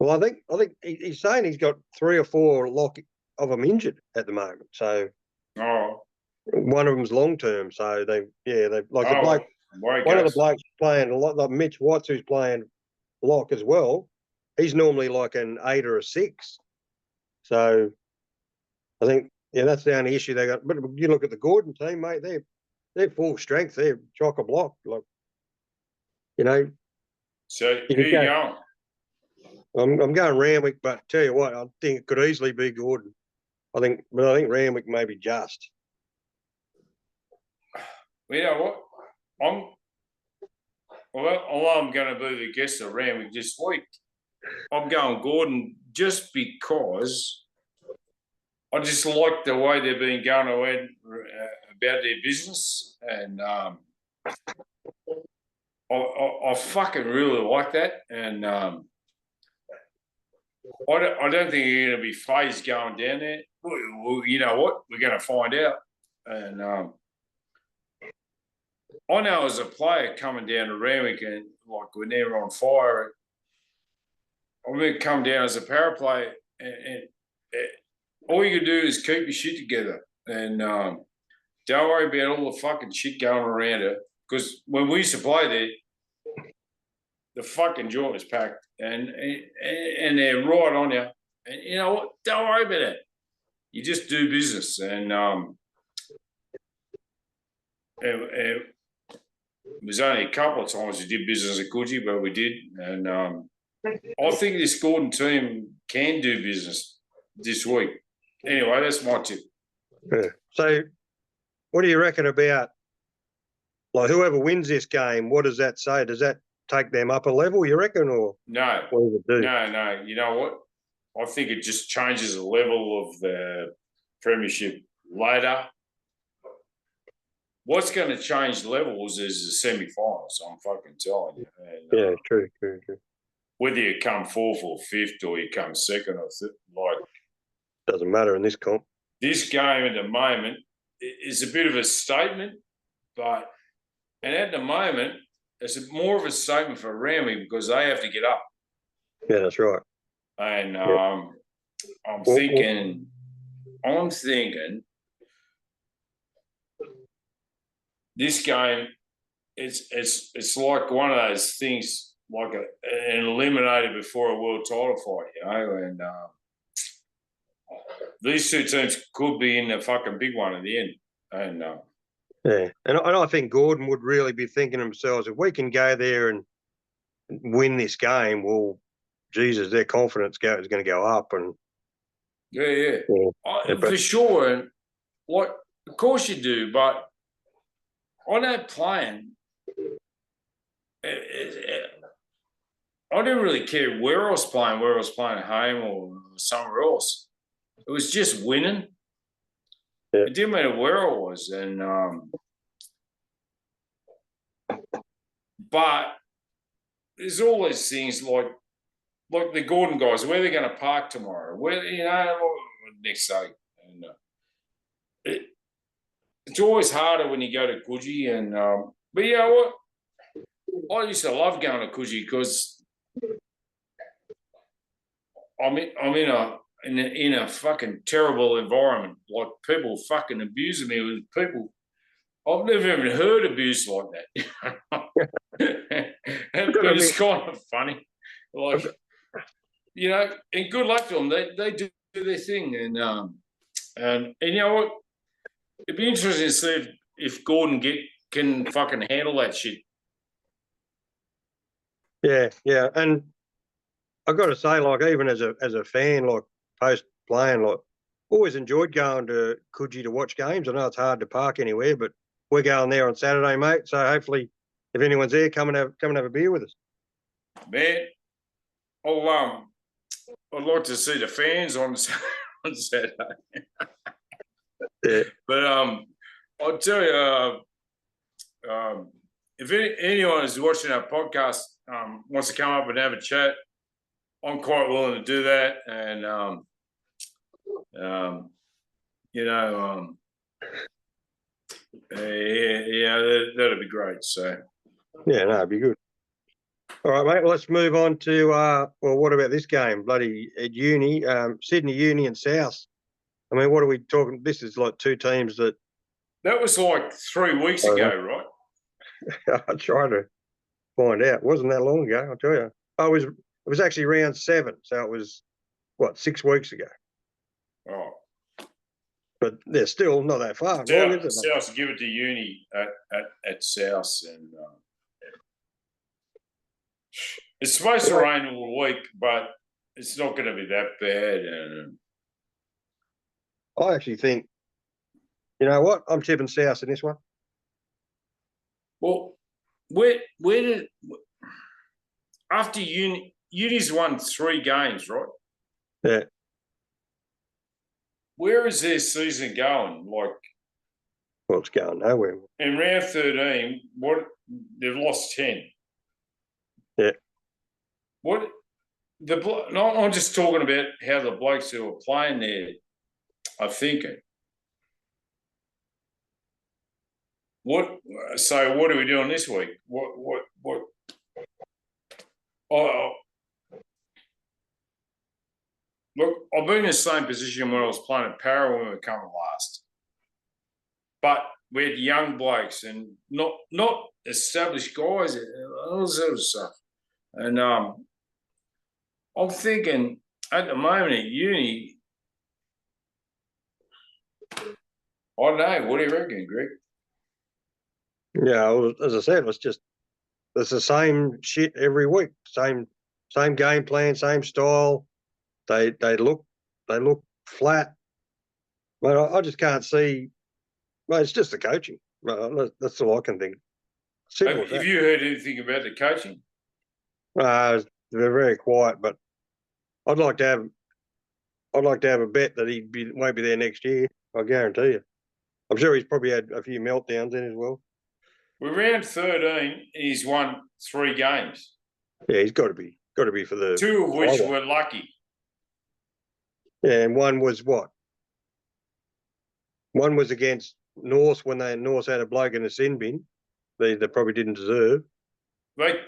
Well, I think he's saying he's got 3 or 4 lock of them injured at the moment. So, one of them's long term. So the bloke. One of the blokes playing a lot, like Mitch Watts, who's playing lock as well. He's normally like an 8 or a 6. So, I think that's the only issue they got. But you look at the Gordon team, mate. They're full strength. They're chock a block. Like, So who you going? I'm going Randwick, but tell you what, I think it could easily be Gordon. I think Randwick may be just. You know what? Although I'm going to be the guest of Randwick this week, I'm going Gordon just because I just like the way they've been going around about their business, and I fucking really like that, and I don't think you're going to be phased going down there. Well, you know what? We're going to find out. And I know as a player coming down to Randwick, and like when they're on fire, I'm going to come down as a power player, and all you can do is keep your shit together, and don't worry about all the fucking shit going around it. Because when we used to play there, the fucking joint was packed, and they're right on you. And you know what? Don't worry about it. You just do business. And it was only a couple of times we did business at Coogee, but we did. And I think this Gordon team can do business this week. Anyway, that's my tip. Yeah. So what do you reckon about, like, whoever wins this game, what does that say? Does that take them up a level, you reckon, or no? What does it do? No. You know what? I think it just changes the level of the premiership later. What's going to change levels is the semi-finals. I'm fucking telling you. And, yeah, true. Whether you come 4th or 5th, or you come 2nd or 3rd, doesn't matter in this comp. This game at the moment is a bit of a statement, and at the moment, it's more of a statement for Randwick because they have to get up. Yeah, that's right. And I'm thinking this game, it's like one of those things, like an eliminator before a world title fight, and these two teams could be in the fucking big one at the end. And Yeah, and I think Gordon would really be thinking to themselves, if we can go there and win this game, well, Jesus, their confidence is going to go up. And Yeah. but For sure. And of course you do, but on that plane, I didn't really care where I was playing, at home or somewhere else. It was just winning. Yeah. It didn't matter where I was. And but there's always things like the Gordon guys, where they're going to park tomorrow, where, next day. And it's always harder when you go to Coogee. And but you know what? I used to love going to Coogee because I'm in a fucking terrible environment. Like, people fucking abusing me with people. I've never even heard abuse like that. But it's kind of funny. Like, and good luck to them. They do their thing. And you know what? It'd be interesting to see if Gordon can fucking handle that shit. Yeah. And I've got to say, like, even as a fan, like, post playing, like, always enjoyed going to Coogee to watch games. I know it's hard to park anywhere, but we're going there on Saturday, mate. So hopefully, if anyone's there, come and have a beer with us. Man, I'd like to see the fans on Saturday. Yeah. But I'll tell you, if anyone is watching our podcast wants to come up and have a chat, I'm quite willing to do that. And that'd be great. So yeah, no, it'd be good. All right, mate. Let's move on to what about this game? Bloody at Uni, Sydney Uni and South. I mean, what are we talking? This is like two teams that was like 3 weeks ago, right? I tried to find out. It wasn't that long ago, I'll tell you. It was actually round 7, so it was 6 weeks ago. Oh, but they're still not that far. South give it to Uni at South, and it's supposed to rain all week, but it's not going to be that bad. And I actually think, you know what? I'm tipping South in this one. Well, where did after Uni's won 3 games, right? Yeah. Where is their season going? Like, well, it's going nowhere. In round 13, they've lost 10. Yeah. I'm just talking about how the blokes who are playing there are thinking. So what are we doing this week? What? Oh, look, I've been in the same position when I was playing at Para when we were coming last. But we had young blokes and not established guys, all sort of stuff. And I'm thinking at the moment at Uni, I don't know. What do you reckon, Greg? Yeah, well, as I said, it's the same shit every week. Same game plan, same style. They look flat. But I just can't see. Well, it's just the coaching. That's all I can think. Have you heard anything about the coaching? They're very quiet, but I'd like to have a bet that he won't be there next year. I guarantee you. I'm sure he's probably had a few meltdowns in as well. We're round 13. He's won 3 games. Yeah, he's got to be for the 2 of which were lucky. Yeah, and one was what? One was against North when North had a bloke in a sin bin. They probably didn't deserve. They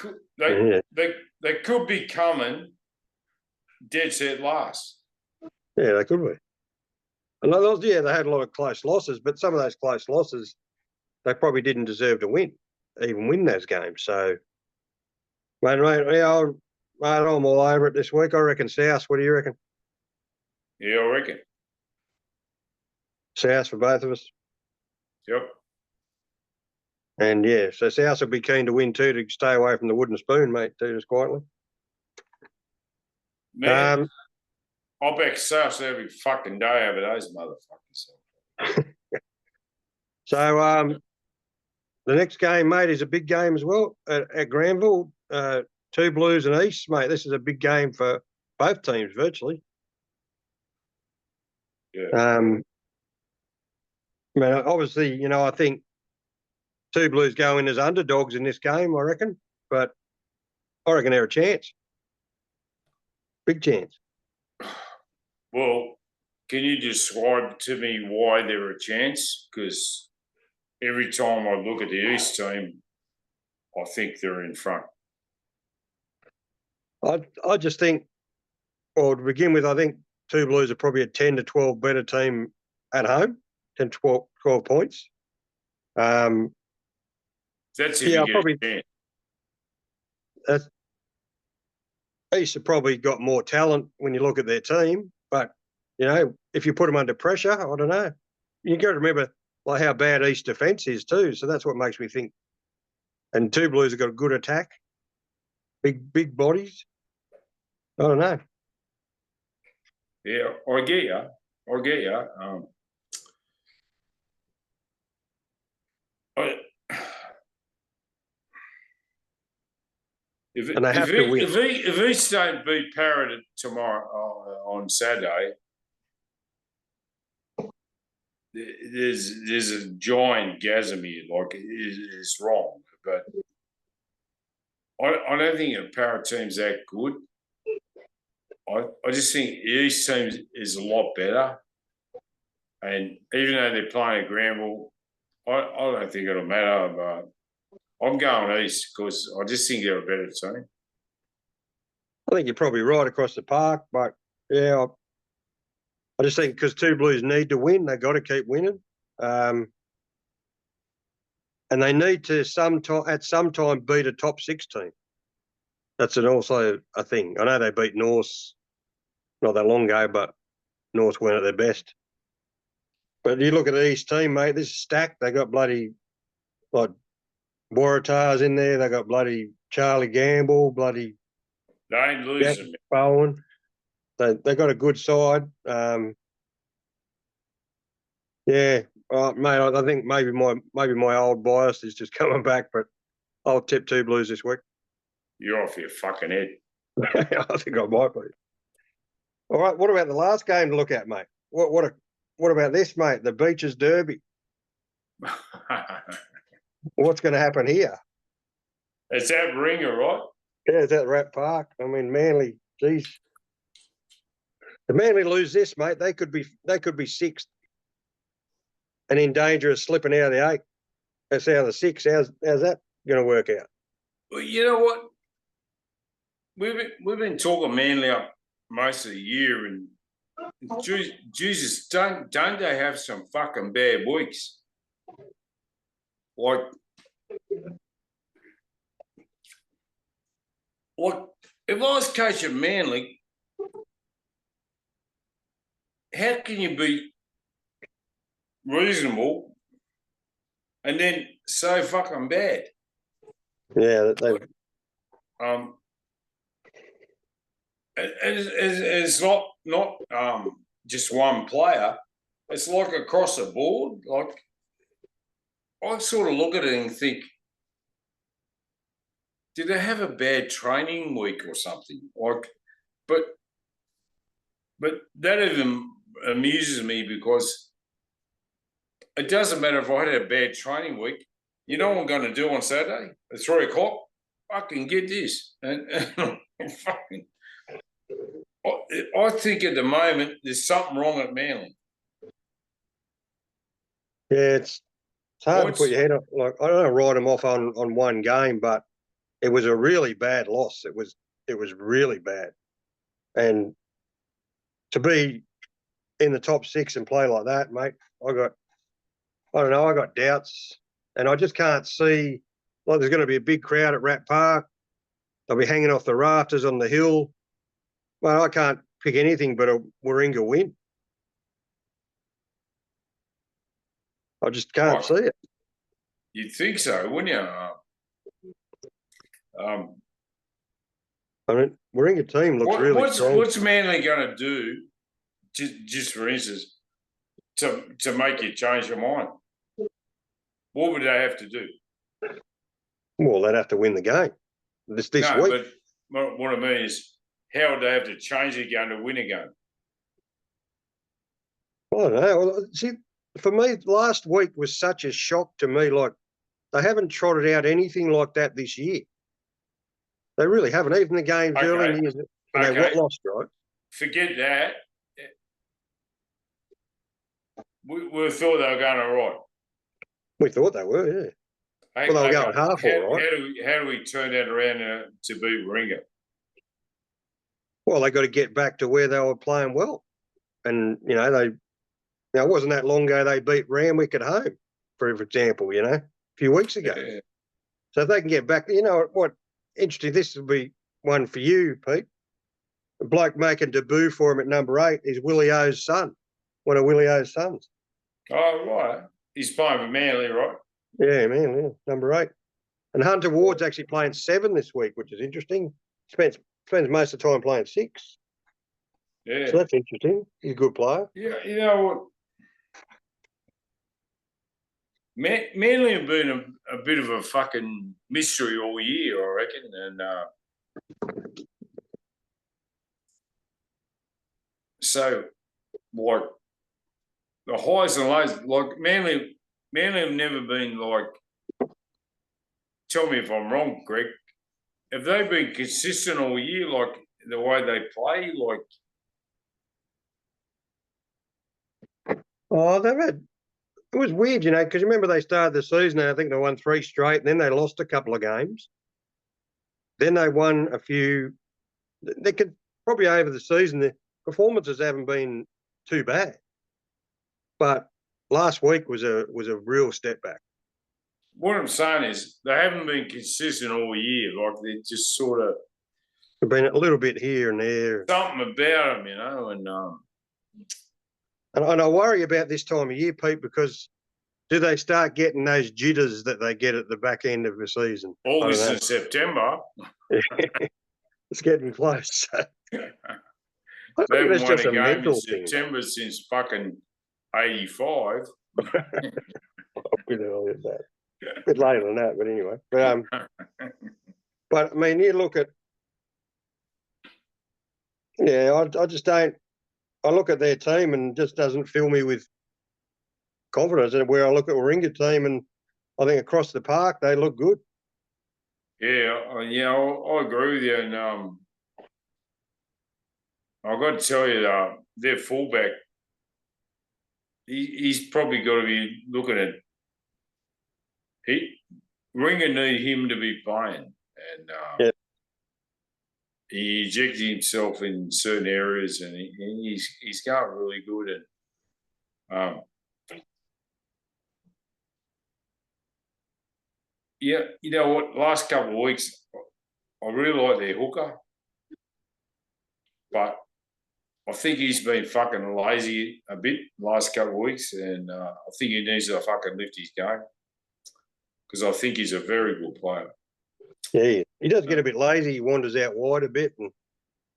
could be coming dead set last. Yeah, they could be. And they had a lot of close losses, but some of those close losses, they probably didn't deserve to even win those games. So, mate, I'm all over it this week. I reckon South. What do you reckon? Yeah, I reckon. South for both of us. Yep. And yeah, so South will be keen to win too, to stay away from the wooden spoon, mate, too, just quietly. Man, I'll back South every fucking day over those motherfuckers. So the next game, mate, is a big game as well at Granville. Two Blues and East, mate. This is a big game for both teams, virtually. Yeah. Man, obviously, I think Two Blues go in as underdogs in this game, I reckon. But I reckon they're a chance. Big chance. Well, can you describe to me why they're a chance? Because every time I look at the East team, I think they're in front. I just think, well, to begin with, I think Two Blues are probably a 10 to 12 better team at home, 10 to 12 points. That's if you get probably. a chance. East have probably got more talent when you look at their team, but if you put them under pressure, I don't know. You got to remember like how bad East defence is too, so that's what makes me think. And Two Blues have got a good attack, big bodies. I don't know. Yeah, I get you. If East don't beat Parrot tomorrow on Saturday, there's a giant gasm here. Like it's wrong, but I don't think a Parrot team's that good. I just think the East team is a lot better, and even though they're playing at Granville, I don't think it'll matter. But I'm going East because I just think they're a better team. I think you're probably right across the park, but yeah, I just think because Two Blues need to win, they got to keep winning, and they need to at some time beat a top 6 team. That's also a thing. I know they beat North not that long ago, but North weren't at their best. But you look at the East team, mate. This is stacked. They got bloody like Waratahs in there. They got bloody Charlie Gamble, bloody. They ain't losing. Bowen. They got a good side. Yeah, mate. I think maybe my old bias is just coming back, but I'll tip Two Blues this week. You're off your fucking head. I think I might be. All right. What about the last game to look at, mate? What about this, mate? The Beaches Derby. What's going to happen here? It's at Ringer, right? Yeah, it's at Rat Park. I mean, Manly. Geez, the Manly lose this, mate. They could be 6th and in danger of slipping out of the 8. That's out of the 6. How's that going to work out? Well, you know what? We've been talking Manly up most of the year, and Jesus, don't they have some fucking bad weeks? Like if I was coaching Manly, how can you be reasonable and then so fucking bad? Yeah, it's not just one player. It's like across the board. Like I sort of look at it and think, did they have a bad training week or something? Like, but that even amuses me because it doesn't matter if I had a bad training week. You know what I'm going to do on Saturday at 3:00? Fucking get this. And fucking, I think at the moment there's something wrong at Manly. Yeah, it's hard to put your head up. Like I don't know, write them off on one game, but it was a really bad loss. It was really bad, and to be in the top 6 and play like that, mate, I got doubts, and I just can't see. Like there's going to be a big crowd at Rat Park. They'll be hanging off the rafters on the hill. Well, I can't pick anything but a Warringah win. I just can't see it. You'd think so, wouldn't you? I mean, Warringah team looks really strong. What's Manly going to do, just for instance, to make you change your mind? What would they have to do? Well, they'd have to win the game this week. But what I mean is, how would they have to change a game to win a game? I don't know. Well, see, for me, last week was such a shock to me. Like, they haven't trotted out anything like that this year. They really haven't. Even the games early in the year, they got lost, right? Forget that. We thought they were going all right. We thought they were, yeah. Well, they were going half all right. How do we turn that around to beat Warringah? Well, they got to get back to where they were playing well. And, it wasn't that long ago they beat Randwick at home, for example, a few weeks ago. Yeah. So if they can get back, what, interesting, this will be one for you, Pete. A bloke making debut for him at number 8 is Willie O's son, one of Willie O's sons. Oh, right. He's playing for Manly, right? Yeah, Manly, number 8. And Hunter Ward's actually playing 7 this week, which is interesting. Spends most of the time playing 6. Yeah. So that's interesting. He's a good player. Yeah, you know what? Manly have been a bit of a fucking mystery all year, I reckon. And so, what? The highs and lows, like Manly have never been like. Tell me if I'm wrong, Greg. Have they been consistent all year, like the way they play? Like, they've had. It was weird, because remember they started the season. I think they won 3 straight, and then they lost a couple of games. Then they won a few. They could probably over the season. The performances haven't been too bad, but last week was a real step back. What I'm saying is they haven't been consistent all year. Like they're just sort of. They've been a little bit here and there. Something about them, And I worry about this time of year, Pete, because do they start getting those jitters that they get at the back end of the season? August and September. It's getting close. They haven't won a game in September since fucking 85. A bit later than that, but anyway. But I mean, you look at, I just don't. I look at their team and just doesn't fill me with confidence. And where I look at Warringah team, and I think across the park they look good. Yeah, I agree with you. And I've got to tell you, their fullback, he's probably got to be looking at. Warringah need him to be playing, and he ejected himself in certain areas, and he's going really good. And yeah, you know what? Last couple of weeks, I really like their hooker, but I think he's been fucking lazy a bit the last couple of weeks, and I think he needs to fucking lift his game because I think he's a very good player. Yeah, he does get a bit lazy. He wanders out wide a bit, and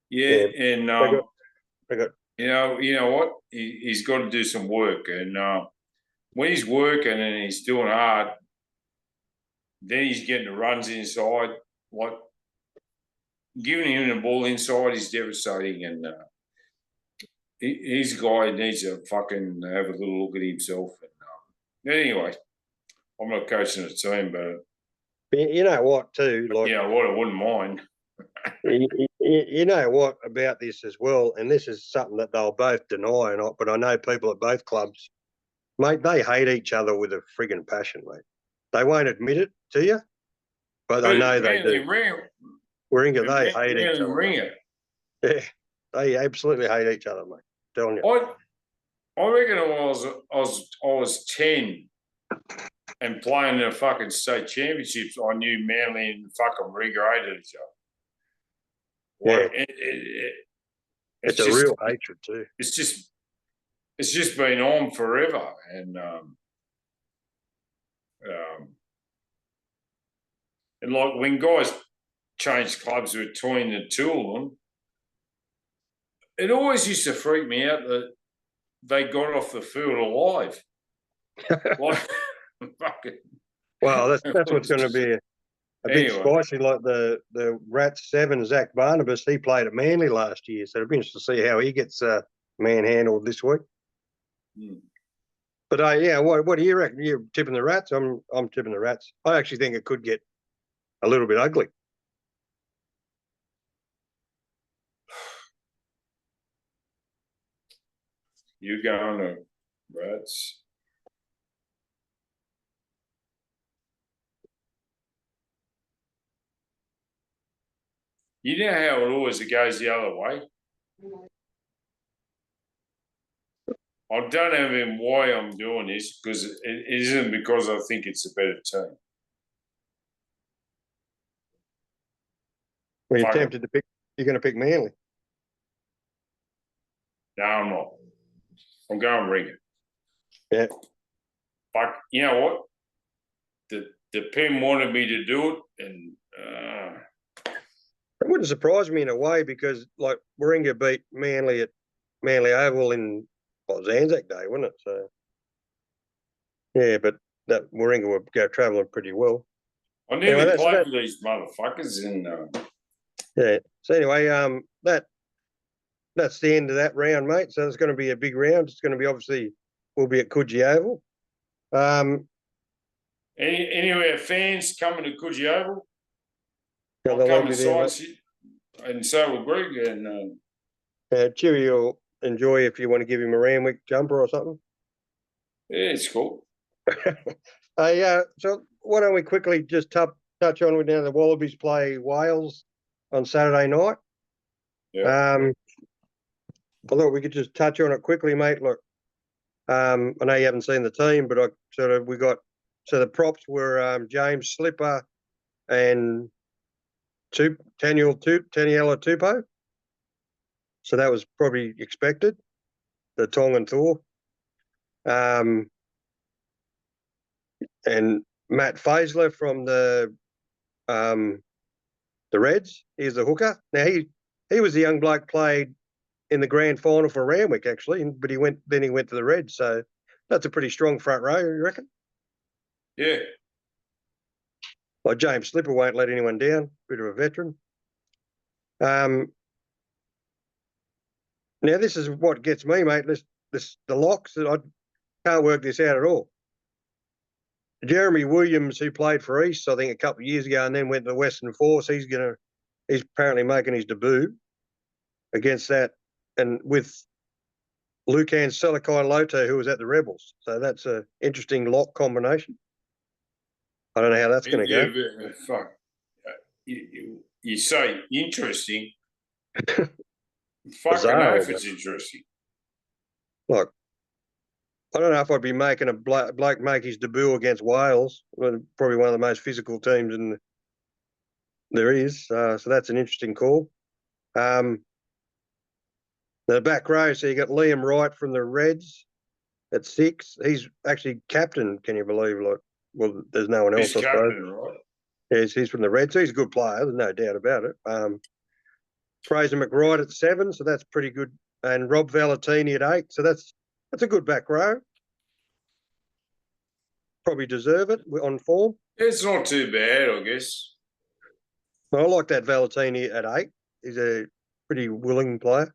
you know what? He's got to do some work, and when he's working and he's doing hard, then he's getting the runs inside. Like giving him the ball inside is devastating, and he's a guy who needs to fucking have a little look at himself. And anyway, I'm not coaching the team, but you know what, too? Like, I wouldn't mind. You know what about this as well, and this is something that they'll both deny, but I know people at both clubs, mate, they hate each other with a frigging passion, mate. They won't admit it to you, but I know they do. Warringah, they hate each other. Yeah, they absolutely hate each other, mate. I'm telling you. I reckon I was 10 and playing in the fucking state championships. I knew Manly and fucking Warringah hated each other. Yeah, it's a real hatred too. It's just been on forever, and And like when guys change clubs between the two of them, it always used to freak me out that they got off the field alive. Like, fucking. Well, that's what's going to be a bit Anyway. spicy. Like the Rats 7, Zach Barnabas, he played at Manly last year, so it'll be interesting to see how he gets manhandled this week. But yeah, what do you reckon? You're tipping the Rats? I'm tipping the Rats. I actually think it could get a little bit ugly. You going to Rats? You know how it always goes the other way? I don't know even why I'm doing this, because it isn't because I think it's a better team. Well, you're tempted to pick. You're going to pick Manly. No, I'm not. I'm going Regan. Yeah. But you know what? The pen wanted me to do it, and it wouldn't surprise me in a way, because like Warringah beat Manly at Manly Oval in Anzac Day, wasn't it? So yeah, but that Warringah would go travelling pretty well. I nearly played with these motherfuckers, and yeah. So anyway, that's the end of that round, mate. So it's going to be a big round. It's going to be we'll be at Coogee Oval. Any of our fans coming to Coogee Oval? I'll come and sign, and so will Greg. And Chewy will enjoy if you want to give him a Randwick jumper or something. Yeah, it's cool. So why don't we quickly just touch on with now the Wallabies play Wales on Saturday night. Yeah. I thought we could just touch on it quickly, mate. Look, I know you haven't seen the team, but the props were James Slipper and Taniela Tupou. So that was probably expected, the Tongan Thor. And Matt Faisler from the Reds, he's the hooker. Now he was the young bloke played in the grand final for Randwick actually, but he went to the Reds. So that's a pretty strong front row, you reckon? Yeah. Like James Slipper won't let anyone down. Bit of a veteran. Now this is what gets me, mate. The locks. I can't work this out at all. Jeremy Williams, who played for East, I think a couple of years ago, and then went to the Western Force. He's apparently making his debut against that, and with Lucan Selakai Loto, who was at the Rebels. So that's an interesting lock combination. I don't know how that's going to go. Fuck. You say interesting. Fucking know if it's interesting. Look, I don't know if I'd be making a bloke make his debut against Wales, probably one of the most physical teams there is. So that's an interesting call. The back row, so you got Liam Wright from the Reds at 6. He's actually captain, can you believe? Like, well, there's no one else. He's captain, right? Yeah, he's from the Reds. So he's a good player. There's no doubt about it. Fraser McBride at 7, so that's pretty good. And Rob Valentini at 8, so that's a good back row. Probably deserve it on form. It's not too bad, I guess. Well, I like that Valentini at 8. He's a pretty willing player.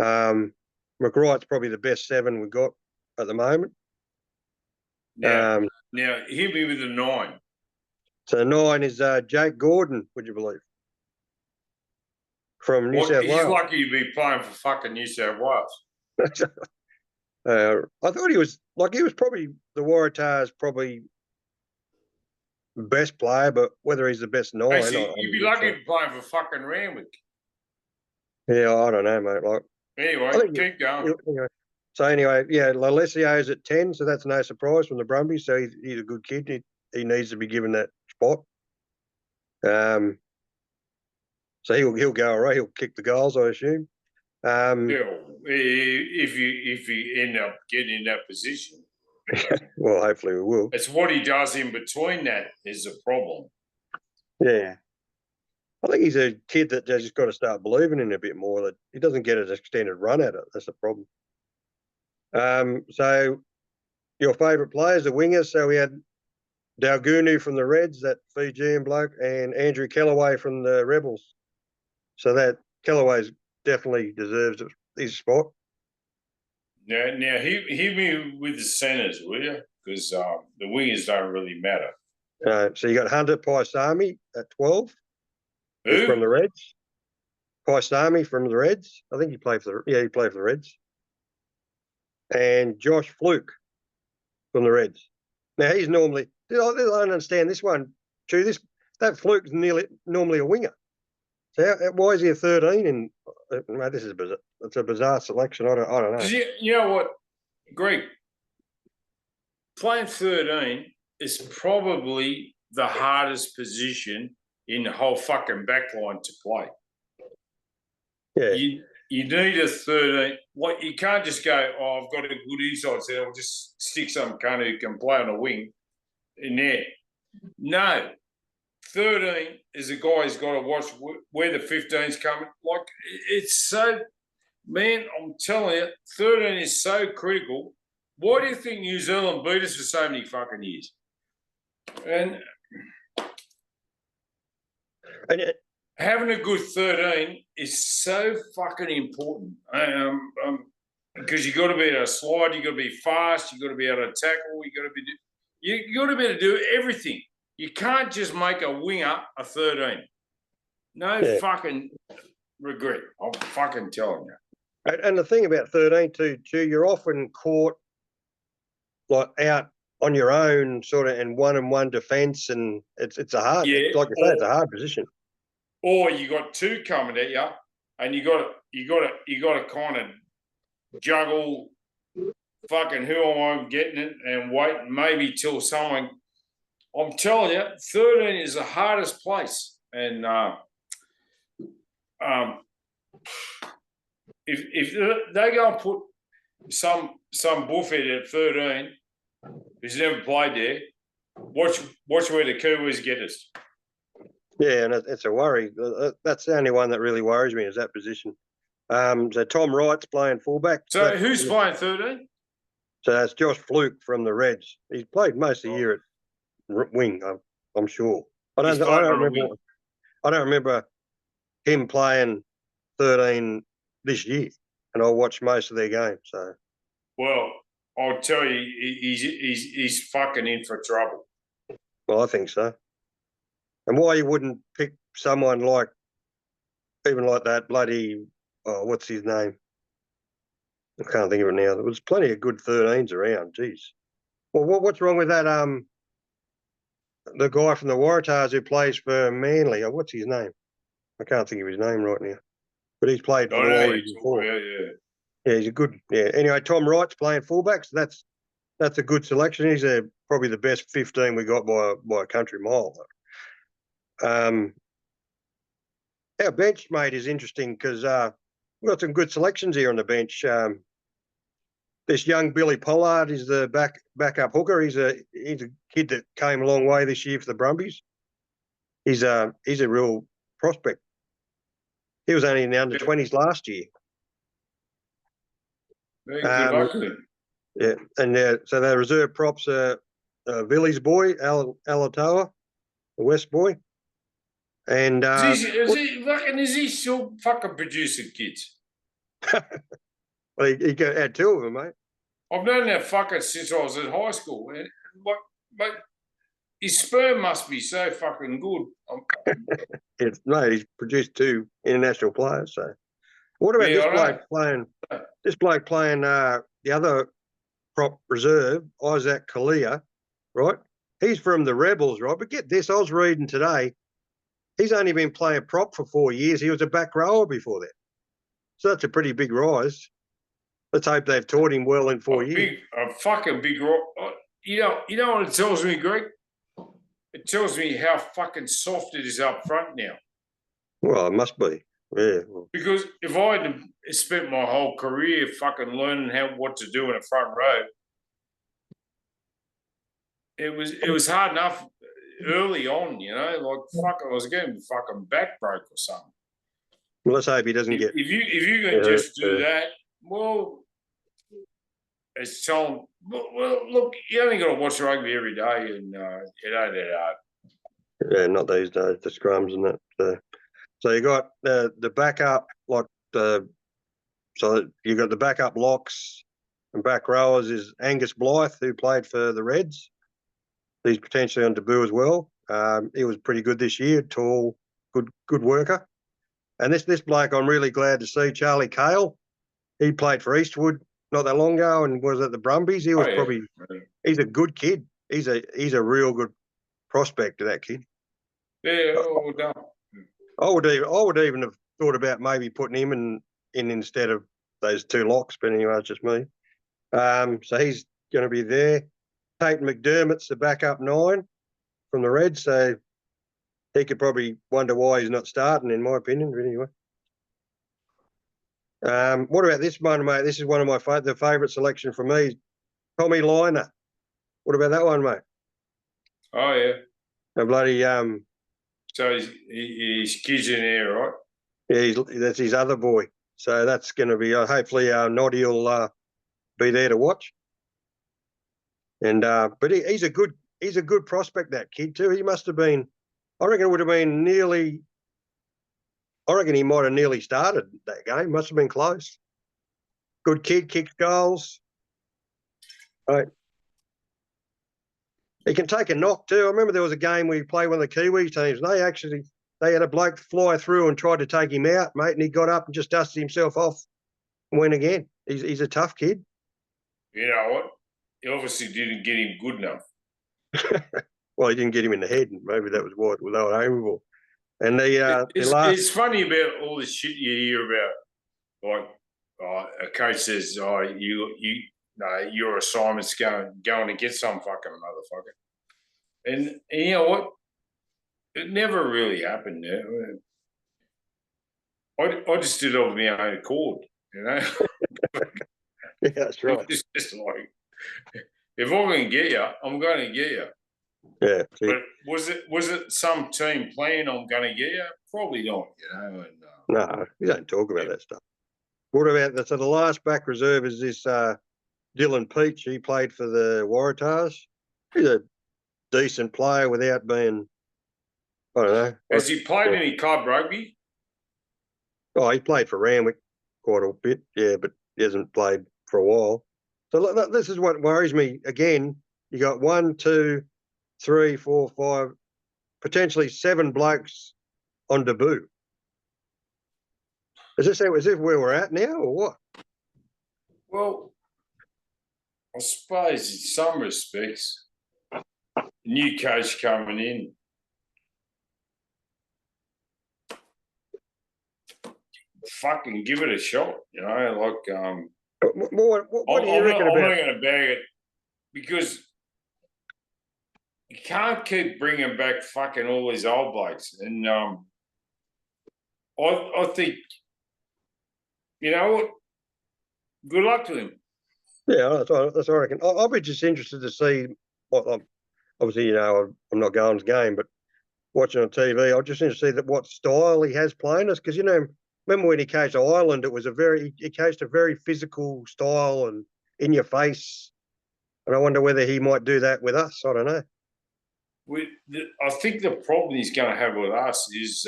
McBride's probably the best 7 we've got at the moment. Now hit me with a 9. So 9 is Jake Gordon, would you believe? From New South Wales. He's lucky to be playing for fucking New South Wales. I thought he was probably the Waratahs' probably best player, but whether he's the best 9, you'd be lucky to be playing for fucking Randwick. Yeah, I don't know, mate. Like, anyway, keep going. So anyway, yeah, Lalessio's at 10, so that's no surprise from the Brumbies. So he's a good kid. He needs to be given that spot. So he'll go all right. He'll kick the goals, I assume. If you end up getting in that position. Well, hopefully we will. It's what he does in between that is a problem. Yeah. I think he's a kid that just got to start believing in a bit more. That he doesn't get an extended run at it. That's the problem. So your favourite players, the wingers. So we had Dalgunu from the Reds, that Fijian bloke, and Andrew Kellaway from the Rebels. So that Kellaway's definitely deserves his spot. Now hit me with the centres, will you? Because the wingers don't really matter. So you got Hunter Paisami at 12. Who's Who? from the Reds. Paisami from the Reds. I think he played for the Reds. And Josh Fluke from the Reds. Now he's normally, I don't understand this one. That Fluke's normally a winger. So why is he a 13? And mate, this is bizarre. It's a bizarre selection. I don't know. You know what, Greg? Playing 13 is probably the hardest position in the whole fucking backline to play. Yeah. You need a 13. Like, you can't just go, I've got a good inside set. I'll just stick some cunt who can play on a wing in there. No. 13 is a guy who's got to watch where the 15's coming. Like, it's so, man, I'm telling you, 13 is so critical. Why do you think New Zealand beat us for so many fucking years? And having a good 13 is so fucking important. Because you got to be able to slide, you got to be fast, you got to be able to tackle, you got to be able to do everything. You can't just make a winger a 13. No fucking regret. I'm fucking telling you. And the thing about 13 too, you're often caught like out on your own, sort of, in one-on-one defence, and it's a hard. Yeah, like I say, it's a hard position. Or you got two coming at you, and you got to kind of juggle. Fucking who am I getting it, and wait maybe till someone. I'm telling you, 13 is the hardest place, and if they go and put some buffet at 13 who's never played there, watch where the Kiwis get us. Yeah, and it's a worry. That's the only one that really worries me is that position. So Tom Wright's playing fullback. So who's playing 13? So that's Josh Fluke from the Reds. He's played most of the year at wing, I'm sure. I don't remember him playing 13 this year, and I watched most of their games. So, well, I'll tell you, he's fucking in for trouble. Well, I think so. And why you wouldn't pick someone like, even like that bloody, what's his name? I can't think of it now. There was plenty of good 13s around. Jeez. Well, what's wrong with that? The guy from the Waratahs who plays for Manly. What's his name? I can't think of his name right now. But he's played for the Warriors before. Yeah, he's a good. Yeah. Anyway, Tom Wright's playing fullback, so that's a good selection. He's probably the best 15 we got by a country mile. Our bench, mate, is interesting because we've got some good selections here on the bench. This young Billy Pollard is the backup hooker. He's a kid that came a long way this year for the Brumbies. He's a real prospect. He was only in the under-20s last year. Very good luck to him. Yeah, and so their reserve props are Billy's boy, Alatoa, the West boy. And is he still fucking producing kids? Well, he had two of them, mate. I've known that fucker since I was in high school. But his sperm must be so fucking good. Mate, he's produced two international players. So, what about this bloke playing? This bloke playing the other prop reserve, Isaac Kalia, right? He's from the Rebels, right? But get this, I was reading today. He's only been playing prop for 4 years. He was a back rower before that. So that's a pretty big rise. Let's hope they've taught him well in 4 years. A fucking big rise. You know what it tells me, Greg? It tells me how fucking soft it is up front now. Well, it must be. Yeah. Because if I had spent my whole career fucking learning what to do in a front row, it was hard enough. early on, I was getting fucking back broke or something. Well, let's hope he doesn't get. If you can just do that, well, it's telling. Well, look, you only got to watch rugby every day, and it ain't that hard. Yeah, not these days. The scrums and that. So you got the backup, so you got the backup locks and back rowers is Angus Blythe, who played for the Reds. He's potentially on debut as well. He was pretty good this year, tall, good worker. And this bloke, I'm really glad to see, Charlie Cale. He played for Eastwood not that long ago and was at the Brumbies. He was he's a good kid. He's a real good prospect to that kid. Yeah, well done. I would even have thought about maybe putting him in instead of those two locks, but anyway, it's just me. So he's going to be there. Tate McDermott's the backup 9 from the Reds, so he could probably wonder why he's not starting, in my opinion. But anyway. What about this one, mate? This is one of my favourite selection for me. Tommy Liner. What about that one, mate? Oh yeah. A bloody So he's kids in there, right? Yeah, that's his other boy. So that's going to be hopefully Noddy will be there to watch. And but he's a good prospect, that kid too. He must have been. I reckon it would have been nearly. I reckon he might have nearly started that game. Must have been close. Good kid, kicks goals. Right. He can take a knock too. I remember there was a game where he played one of the Kiwi teams, and they had a bloke fly through and tried to take him out, mate, and he got up and just dusted himself off and went again. He's a tough kid. You know what? He obviously didn't get him good enough. Well, he didn't get him in the head, and maybe that was what they were aiming for. And it's funny about all the shit you hear about, like a coach says, your assignment's going to get some fucking motherfucker. And you know what? It never really happened. I just did it of my own accord, you know? Yeah, that's right. It's just like, if I'm going to get you, I'm going to get you. Yeah. But was it some team plan on going to get you? Probably not, you know. And, no, we don't talk about that stuff. What about that? So the last back reserve is this Dylan Peach. He played for the Waratahs. He's a decent player without being, I don't know. Has he played any club rugby? Oh, he played for Randwick quite a bit, yeah, but he hasn't played for a while. So this is what worries me. Again, you got 1, 2, 3, 4, 5, potentially 7 blokes on debut. Is this where we're at now, or what? Well, I suppose in some respects, new coach coming in, fucking give it a shot, you know. Like, what do you reckon about? I'm not going to bag it because you can't keep bringing back fucking all these old blokes, and I think, you know what? Good luck to him. Yeah, that's what I reckon. I'll be just interested to see what. Obviously, you know, I'm not going to the game, but watching on TV, I'm just interested to see what style he has playing us. Because, you know, remember when he coached Ireland, he coached a very physical style and in your face. And I wonder whether he might do that with us. I don't know. I think the problem he's going to have with us is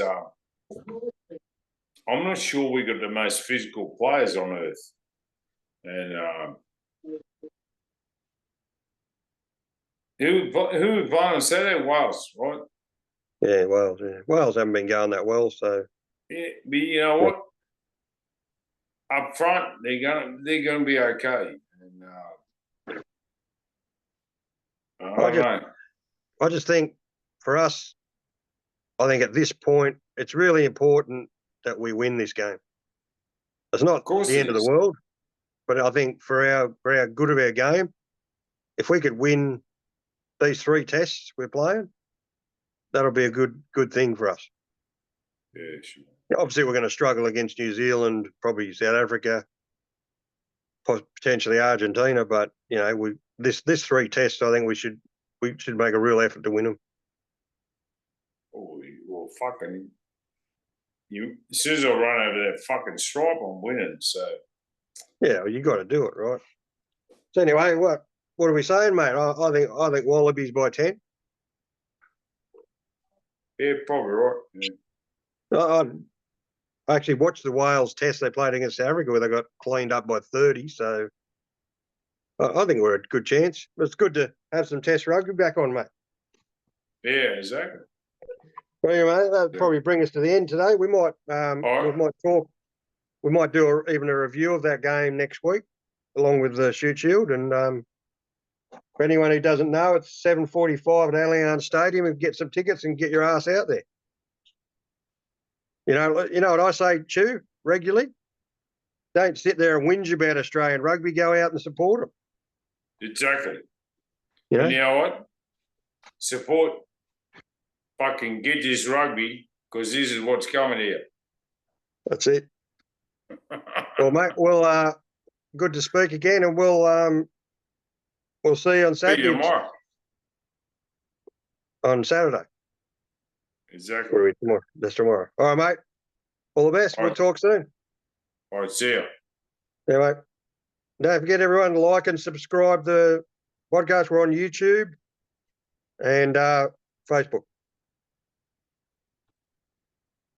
I'm not sure we got the most physical players on earth. And who playing on Saturday? Wales, right? Yeah, Wales. Yeah, Wales haven't been going that well, so. Yeah, but you know what? Up front, they're gonna be okay. And I don't know. I just think for us, I think at this point, it's really important that we win this game. It's not the end of the world, but I think for our good of our game, if we could win these 3 tests we're playing, that'll be a good thing for us. Yeah, sure. Obviously, we're going to struggle against New Zealand, probably South Africa, potentially Argentina. But you know, this 3 tests, I think we should make a real effort to win them. Oh, well, fucking as soon as I run over that fucking stripe, I'm winning. So Yeah, well, you got to do it, right? So anyway, what are we saying, mate? I think Wallabies by 10. yeah, probably right. Yeah. I actually watched the Wales test they played against South Africa where they got cleaned up by 30. So I think we're a good chance. It's good to have some test rugby back on, mate. Yeah, exactly. Well, anyway, that'll probably bring us to the end today. We might talk. We might do even a review of that game next week, along with the Shoot Shield. And for anyone who doesn't know, it's 7:45 at Allianz Stadium. And get some tickets and get your ass out there. You know what I say, Chew, regularly? Don't sit there and whinge about Australian rugby. Go out and support them. Exactly. You know? And you know what? Support fucking get this rugby because this is what's coming here. That's it. Well, mate, good to speak again, and we'll see you on See you Saturday. tomorrow. On Saturday. Exactly. What are we tomorrow? That's tomorrow. All right, mate. All the best. We'll talk soon. All right, see you. Yeah, mate. Don't forget, everyone, to like and subscribe the podcast. We're on YouTube and Facebook.